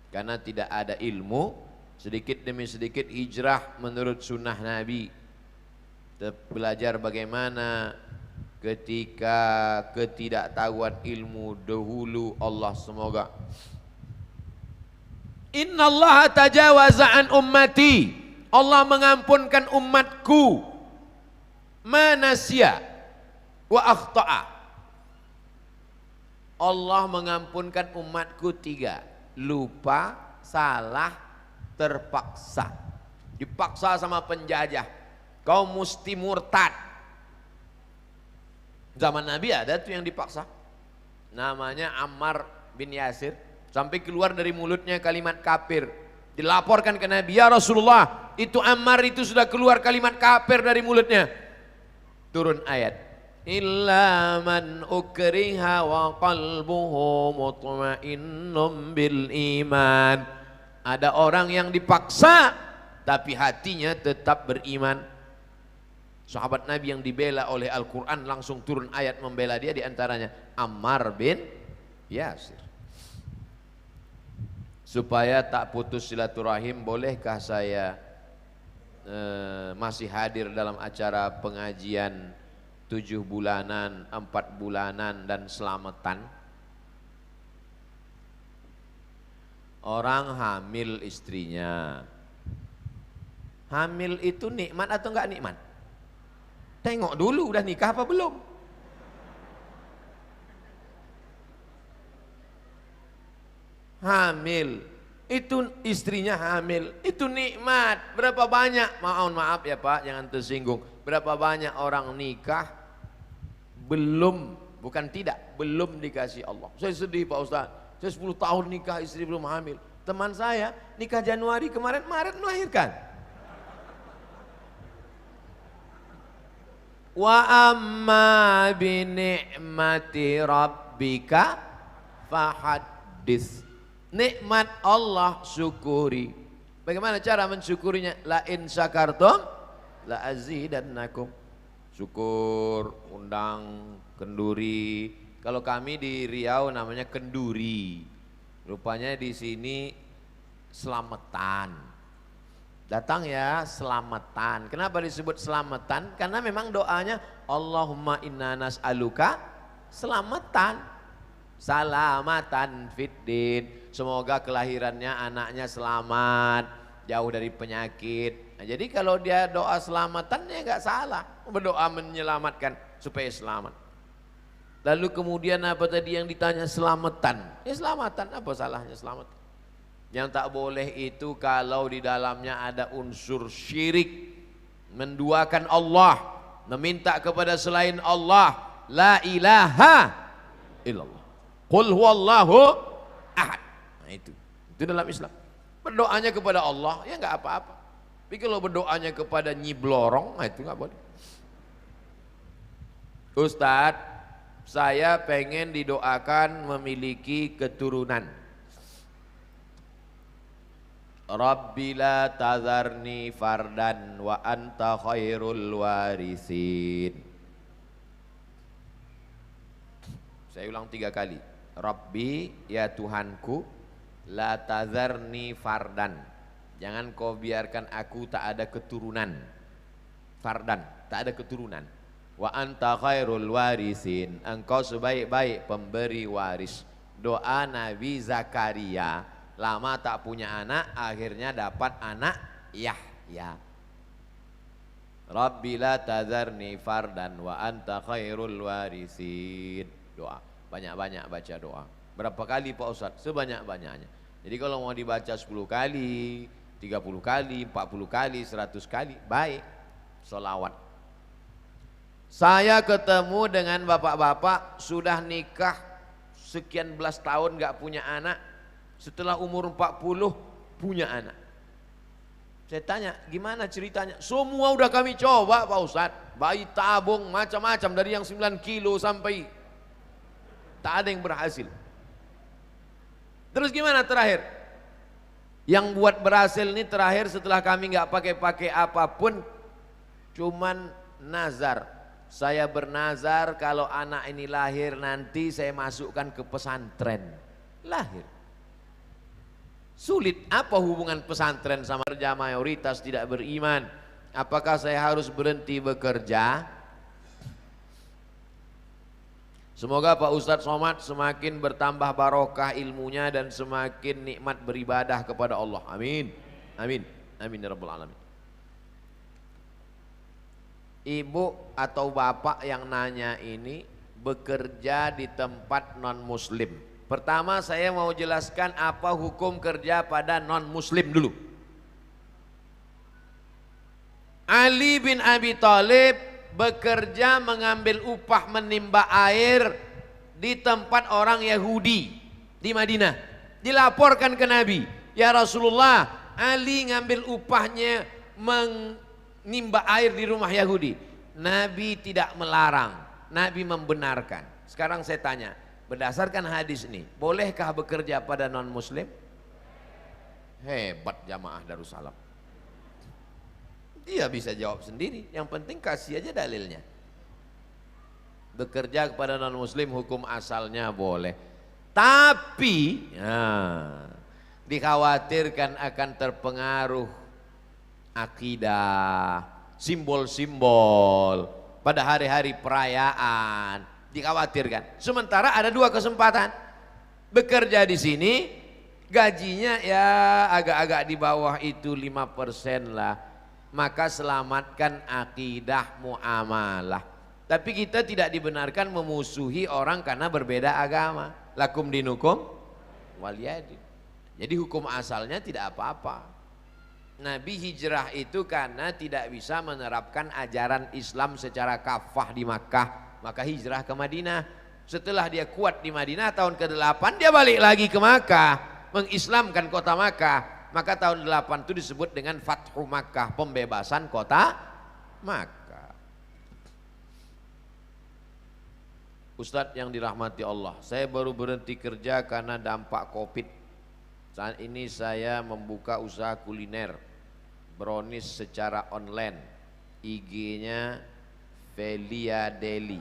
Karena tidak ada ilmu, sedikit demi sedikit hijrah menurut sunnah Nabi. Belajar bagaimana ketika ketidaktahuan ilmu dahulu. Allah semoga Innallaha tajawaza an ummati, Allah mengampunkan umatku manasya wa akhta'a. Allah mengampunkan umatku 3, lupa, salah, terpaksa. Dipaksa sama penjajah, kau mesti murtad. Zaman Nabi ada tuh yang dipaksa, namanya Ammar bin Yasir, sampai keluar dari mulutnya kalimat kafir. Dilaporkan ke Nabi, ya Rasulullah, itu Ammar itu sudah keluar kalimat kafir dari mulutnya. Turun ayat, illa man ukriha wa qalbuhu mutmainnun bil iman. Ada orang yang dipaksa tapi hatinya tetap beriman. Sahabat Nabi yang dibela oleh Al-Quran langsung turun ayat membela dia, diantaranya Ammar bin Yasir. Supaya tak putus silaturahim, bolehkah saya masih hadir dalam acara pengajian 7 bulanan, 4 bulanan dan selamatan? Orang hamil istrinya, hamil itu nikmat atau enggak nikmat? Tengok dulu udah nikah apa belum. Hamil itu, istrinya hamil itu nikmat. Berapa banyak, mohon maaf ya Pak, jangan tersinggung, berapa banyak orang nikah belum, bukan tidak, belum dikasih Allah. Saya sedih Pak Ustaz, saya 10 tahun nikah istri belum hamil. Teman saya nikah Januari kemarin, Maret melahirkan. Wa amma bi ni'mati rabbika fahaddits. Nikmat Allah syukuri. Bagaimana cara mensyukurinya? La in syakartum la azidannakum. Syukur, undang kenduri. Kalau kami di Riau namanya kenduri. Rupanya di sini selamatan. Datang ya, selamatan. Kenapa disebut selamatan? Karena memang doanya Allahumma inna nas'aluka selamatan, salamatan fiddin. Semoga kelahirannya anaknya selamat, jauh dari penyakit. Nah, jadi kalau dia doa selamatan ya nggak salah, berdoa menyelamatkan supaya selamat. Lalu kemudian apa tadi yang ditanya? Selamatan. Ya selamatan, apa salahnya selamatan? Yang tak boleh itu kalau di dalamnya ada unsur syirik, menduakan Allah, meminta kepada selain Allah, la ilaha illallah, qul huwallahu ahad. Nah itu dalam Islam. Berdoanya kepada Allah ya nggak apa-apa. Tapi kalau berdoanya kepada Nyi Blorong, nah itu nggak boleh. Ustadz, saya pengen didoakan memiliki keturunan. Rabbi la tazarni fardan wa anta khairul warisin. Saya ulang 3 kali. Rabbi, ya Tuhanku, la tazarni fardan, jangan kau biarkan aku tak ada keturunan. Fardan, tak ada keturunan. Wa anta khairul warisin, engkau sebaik-baik pemberi waris. Doa Nabi Zakaria, lama tak punya anak, akhirnya dapat anak Yahya. Rabbi la tazarni fardan wa anta khairul warisin. Doa, banyak-banyak baca doa. Berapa kali Pak Ustadz? Sebanyak-banyaknya. Jadi kalau mau dibaca 10 kali, 30 kali, 40 kali, 100 kali, baik. Sholawat. Saya ketemu dengan bapak-bapak sudah nikah sekian belas tahun gak punya anak, setelah umur 40 punya anak. Saya tanya, gimana ceritanya? Semua udah kami coba Pak Ustadz, bayi tabung macam-macam dari yang 9 kilo sampai tak ada yang berhasil. Terus gimana terakhir? Yang buat berhasil ini terakhir setelah kami nggak pakai apapun, cuman nazar saya bernazar kalau anak ini lahir nanti saya masukkan ke pesantren. Lahir. Sulit, apa hubungan pesantren sama kerja mayoritas tidak beriman? Apakah saya harus berhenti bekerja? Semoga Pak Ustadz Somad semakin bertambah barokah ilmunya dan semakin nikmat beribadah kepada Allah. Amin. Amin. Amin ya rabbal alamin. Ibu atau bapak yang nanya ini bekerja di tempat non muslim. Pertama saya mau jelaskan apa hukum kerja pada non muslim dulu. Ali bin Abi Thalib bekerja mengambil upah menimba air di tempat orang Yahudi di Madinah. Dilaporkan ke Nabi, ya Rasulullah, Ali ngambil upahnya menimba air di rumah Yahudi. Nabi tidak melarang, Nabi membenarkan. Sekarang saya tanya, berdasarkan hadis ini, bolehkah bekerja pada non muslim? Hebat jamaah Darussalam. Dia bisa jawab sendiri, yang penting kasih aja dalilnya. Bekerja kepada non muslim hukum asalnya boleh. Tapi dikhawatirkan akan terpengaruh akidah, simbol-simbol pada hari-hari perayaan, dikhawatirkan. Sementara ada dua kesempatan. Bekerja di sini gajinya ya agak-agak di bawah itu 5% lah. Maka selamatkan akidah muamalah. Tapi kita tidak dibenarkan memusuhi orang karena berbeda agama. Lakum dinukum waliyadin. Jadi hukum asalnya tidak apa-apa. Nabi hijrah itu karena tidak bisa menerapkan ajaran Islam secara kafah di Makkah, maka hijrah ke Madinah. Setelah dia kuat di Madinah tahun ke-8 dia balik lagi ke Makkah, mengislamkan kota Makkah. Maka tahun 8 itu disebut dengan Fathu Makkah, pembebasan kota Makkah. Ustadz yang dirahmati Allah, saya baru berhenti kerja karena dampak Covid. Saat ini saya membuka usaha kuliner brownies secara online. IG-nya Velia Deli.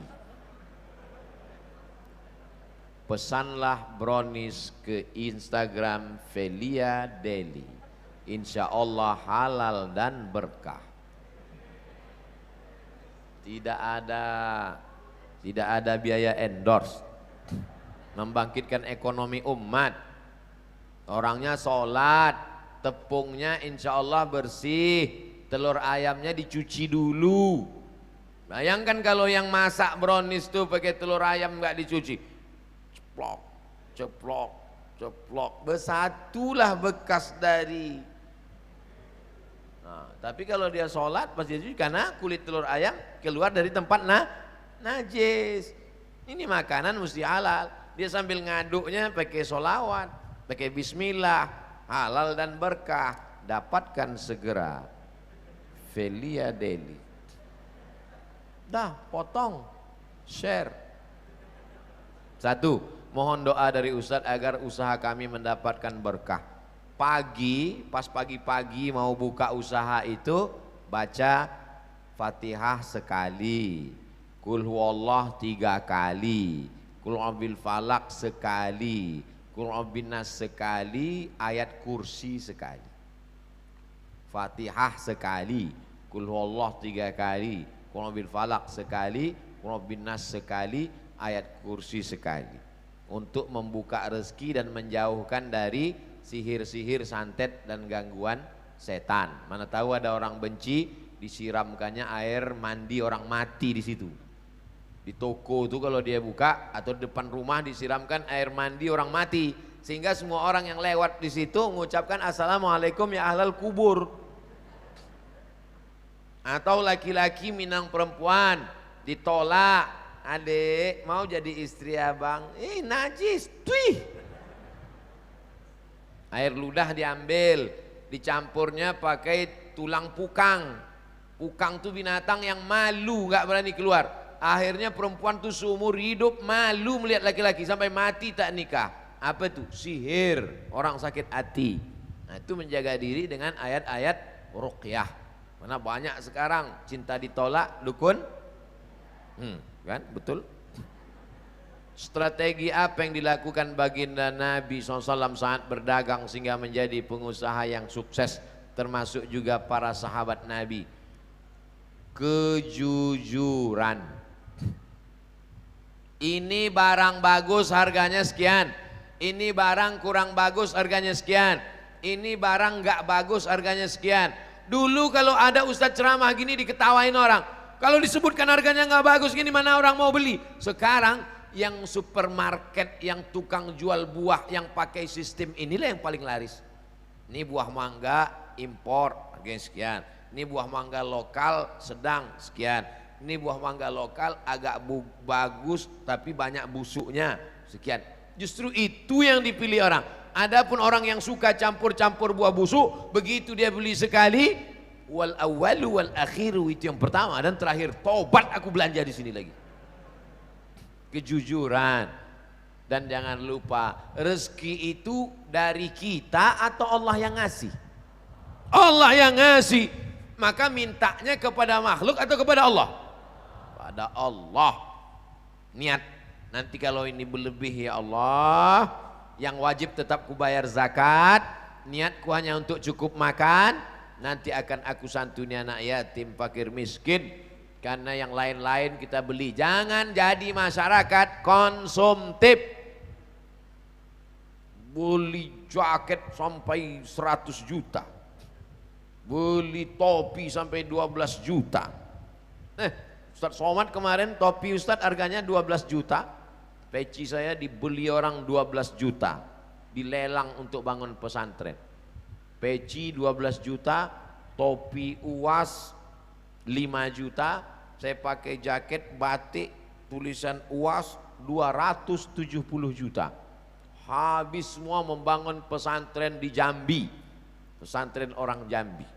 Pesanlah brownies ke Instagram Velia Deli. Insya Allah halal dan berkah. Tidak ada biaya endorse. Membangkitkan ekonomi umat. Orangnya sholat, tepungnya insya Allah bersih, telur ayamnya dicuci dulu. Bayangkan kalau yang masak brownies tuh pakai telur ayam nggak dicuci, ceplok, ceplok, ceplok, bersatulah bekas dari. Nah, tapi kalau dia sholat pasti dicuci karena kulit telur ayam keluar dari tempat najis. Ini makanan mesti halal. Dia sambil ngaduknya pakai sholawat, pakai bismillah, halal dan berkah. Dapatkan segera Velia Deli. Dah potong, share. Satu, mohon doa dari Ustadz agar usaha kami mendapatkan berkah. Pas pagi-pagi mau buka usaha itu baca Fatihah sekali, Qul huwallah 3 kali, Qul a'udzu falaq sekali, Qul a'udzu nas sekali, ayat kursi sekali. Fatihah sekali, Qul huwallah 3 kali, Qul a'udzu falaq sekali, Qul a'udzu nas sekali, ayat kursi sekali. Untuk membuka rezeki dan menjauhkan dari sihir-sihir, santet dan gangguan setan. Mana tahu ada orang benci, disiramkannya air mandi orang mati di situ. Di toko itu kalau dia buka atau depan rumah disiramkan air mandi orang mati, sehingga semua orang yang lewat di situ mengucapkan assalamualaikum ya ahlal kubur. Atau laki-laki minang perempuan ditolak, adik mau jadi istri abang, najis, tuih. Air ludah diambil, dicampurnya pakai tulang pukang. Pukang tuh binatang yang malu, nggak berani keluar. Akhirnya perempuan tuh seumur hidup malu melihat laki-laki sampai mati tak nikah. Apa tuh? Sihir, orang sakit hati. Nah itu menjaga diri dengan ayat-ayat ruqyah. Karena banyak sekarang cinta ditolak, dukun Kan betul. Strategi apa yang dilakukan baginda Nabi SAW saat berdagang sehingga menjadi pengusaha yang sukses, termasuk juga para sahabat Nabi? Kejujuran. Ini barang bagus harganya sekian, ini barang kurang bagus harganya sekian, ini barang gak bagus harganya sekian. Dulu kalau ada ustadz ceramah gini diketawain orang, kalau disebutkan harganya gak bagus gini mana orang mau beli. Sekarang yang supermarket, yang tukang jual buah yang pakai sistem inilah yang paling laris. Ini buah mangga impor harganya sekian, ini buah mangga lokal sedang sekian, ini buah mangga lokal agak bagus tapi banyak busuknya sekian. Justru itu yang dipilih orang. Adapun orang yang suka campur-campur buah busuk, begitu dia beli sekali, wal awwalu wal akhiru, itu yang pertama dan terakhir, tobat aku belanja di sini lagi. Kejujuran. Dan jangan lupa, rezeki itu dari kita atau Allah yang ngasih? Allah yang ngasih. Maka mintanya kepada makhluk atau kepada Allah? Pada Allah. Niat, nanti kalau ini berlebih ya Allah, yang wajib tetap kubayar zakat, niatku hanya untuk cukup makan, nanti akan aku santuni anak yatim, fakir miskin. Karena yang lain-lain kita beli. Jangan jadi masyarakat konsumtif. Beli jaket sampai 100 juta. Beli topi sampai 12 juta. Ustadz Somad kemarin topi Ustadz harganya 12 juta. Peci saya dibeli orang 12 juta. Dilelang untuk bangun pesantren. Peci 12 juta, topi UAS 5 juta. Saya pakai jaket batik tulisan UAS 270 juta. Habis semua membangun pesantren di Jambi. Pesantren orang Jambi.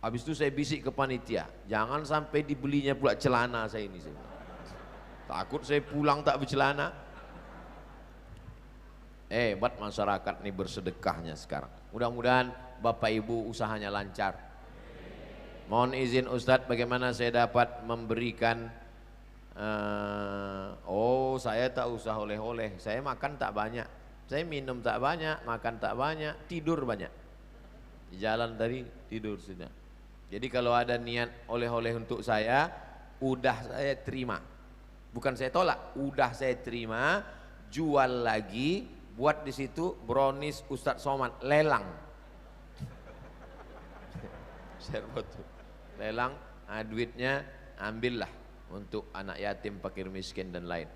Habis itu saya bisik ke panitia, jangan sampai dibelinya pula celana saya ini. Takut saya pulang tak bercelana. Hebat masyarakat nih bersedekahnya sekarang. Mudah-mudahan Bapak Ibu usahanya lancar. Mohon izin Ustadz, bagaimana saya dapat memberikan saya tak usah oleh-oleh, saya makan tak banyak, saya minum tak banyak, makan tak banyak, tidur banyak. Di jalan tadi tidur sudah. Jadi kalau ada niat oleh-oleh untuk saya, udah saya terima. Bukan saya tolak, udah saya terima, jual lagi, buat di situ brownies Ustadz Somad, lelang. Lelang, duitnya ambillah untuk anak yatim, fakir miskin dan lain.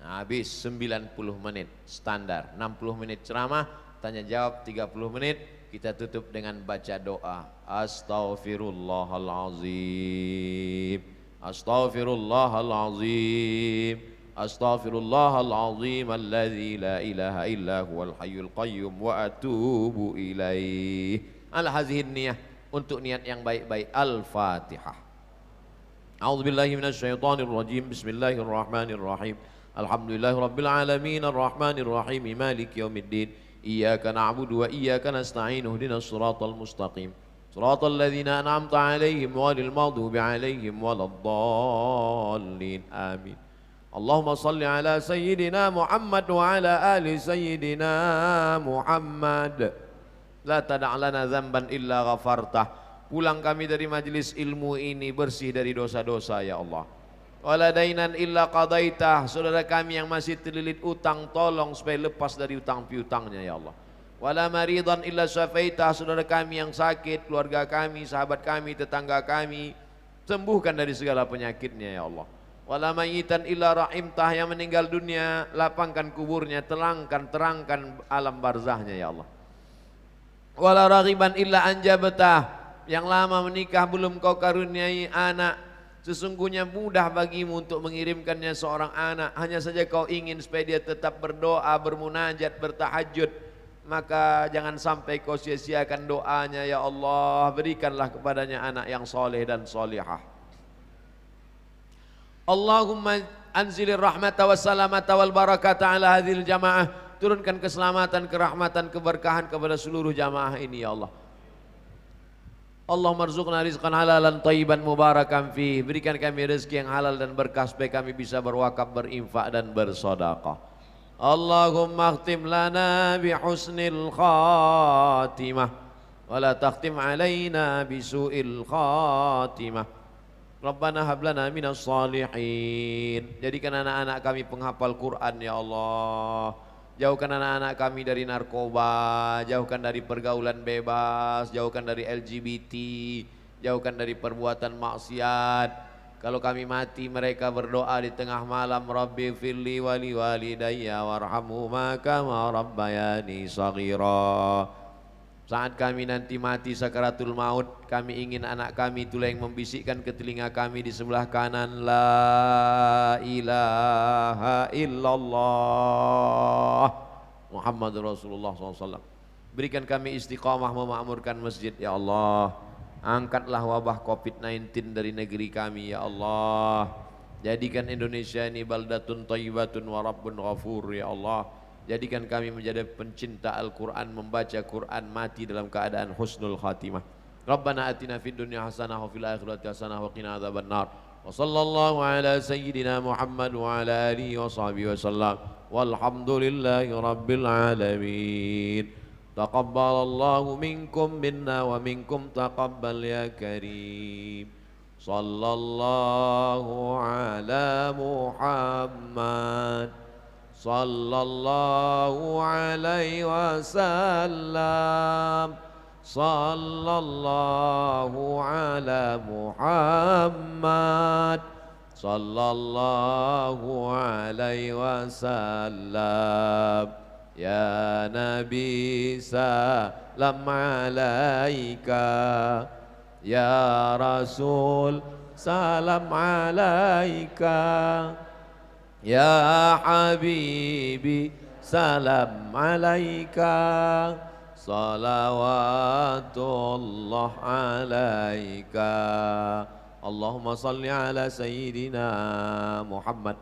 Habis 90 menit standar, 60 menit ceramah, tanya jawab 30 menit, kita tutup dengan baca doa. Astaghfirullahalazim, astaghfirullahalazim, astaghfirullahalazim alladzi la ilaha illa huwal hayyul qayyum wa atubu ilaih. Al-hazihin niyah, untuk niat yang baik-baik. Al-Fatihah. A'udzubillahi minasyaitonirrajim. Bismillahirrahmanirrahim. Alhamdulillahirabbil alamin arrahmanir rahim maliki yaumiddin. Iyyaka na'budu wa iyyaka nasta'in. Ihdinas shiratal mustaqim. Shiratal ladzina an'amta 'alaihim ghairil maghdubi 'alaihim waladdallin. Amin. Allahumma shalli ala sayyidina Muhammad wa ala ali sayyidina Muhammad. La tada'lana dzamban illa ghafartah. Pulang kami dari majelis ilmu ini bersih dari dosa-dosa ya Allah. Wala dainan illa qadaitah. Saudara kami yang masih terlilit utang, tolong supaya lepas dari utang piutangnya ya Allah. Wala maridan illa syafaitah. Saudara kami yang sakit, keluarga kami, sahabat kami, tetangga kami, sembuhkan dari segala penyakitnya ya Allah. Wala mayitan illa rahimtah. Yang meninggal dunia, lapangkan kuburnya, terangkan alam barzahnya ya Allah. Wala raghiban illa anjabtah. Yang lama menikah belum kau karuniai anak, sesungguhnya mudah bagimu untuk mengirimkannya seorang anak. Hanya saja kau ingin supaya dia tetap berdoa, bermunajat, bertahajud. Maka jangan sampai kau sia-siakan doanya ya Allah. Berikanlah kepadanya anak yang soleh dan solihah. Allahumma anzilir rahmata wassalamata wal barakata ala hadhil jamaah. Turunkan keselamatan, kerahmatan, keberkahan kepada seluruh jamaah ini ya Allah. Allahumma arzuqna rizqan halalan thayyiban mubarakan fih. Berikan kami rezeki yang halal dan berkah supaya kami bisa berwakaf, berinfak dan bersedekah. Allahumma akhtim lana bi husnil khatimah wa la takhtim alaina bi su'il khatimah. Rabbana hab lana minas salihin. Jadikan anak-anak kami penghafal Quran ya Allah. Jauhkan anak-anak kami dari narkoba, jauhkan dari pergaulan bebas, jauhkan dari LGBT, jauhkan dari perbuatan maksiat. Kalau kami mati mereka berdoa di tengah malam, Rabbi firli wali walidayya warhamhuma kama rabbayani shaghira. Saat kami nanti mati sakaratul maut, kami ingin anak kami itulah yang membisikkan ke telinga kami di sebelah kanan, La ilaha illallah Muhammadur Rasulullah SAW. Berikan kami istiqamah memakmurkan masjid ya Allah. Angkatlah wabah COVID-19 dari negeri kami ya Allah. Jadikan Indonesia ini baldatun thayyibatun wa rabbun ghafur ya Allah. Jadikan kami menjadi pencinta Al-Quran, membaca Quran, mati dalam keadaan husnul khatimah. Rabbana atina fid dunya hasanah wa fil akhirati hasanah wa qina adzabannar. Wa sallallahu ala sayyidina Muhammad wa ala alihi wa sahbihi wasallam. Walhamdulillahi rabbil alamin. Taqabbalallahu minkum minna wa minkum taqabbal ya karim. Sallallahu ala Muhammad sallallahu alaihi wasallam. Sallallahu ala Muhammad sallallahu alaihi wasallam. Ya Nabi salam alaika, ya Rasul salam alaika, ya Habibi salam alaika, salawatullah alaika. Allahumma salli ala sayyidina Muhammad.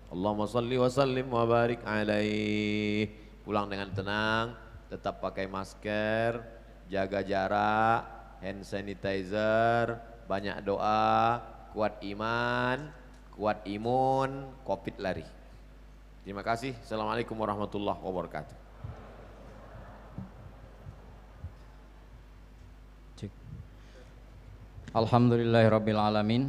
Allahumma salli wa sallim wa barik alaih. Pulang dengan tenang, tetap pakai masker, jaga jarak, hand sanitizer, banyak doa, kuat iman, kuat imun, COVID lari. Terima kasih. Assalamualaikum warahmatullahi wabarakatuh. Alhamdulillahirabbil alamin.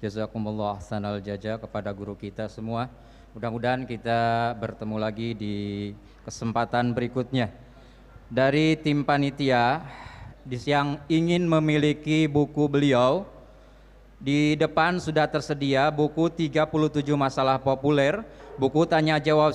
Jazakumullah ahsanal jaza kepada guru kita semua. Mudah-mudahan kita bertemu lagi di kesempatan berikutnya. Dari tim panitia yang ingin memiliki buku beliau, di depan sudah tersedia buku 37 masalah populer, buku tanya jawab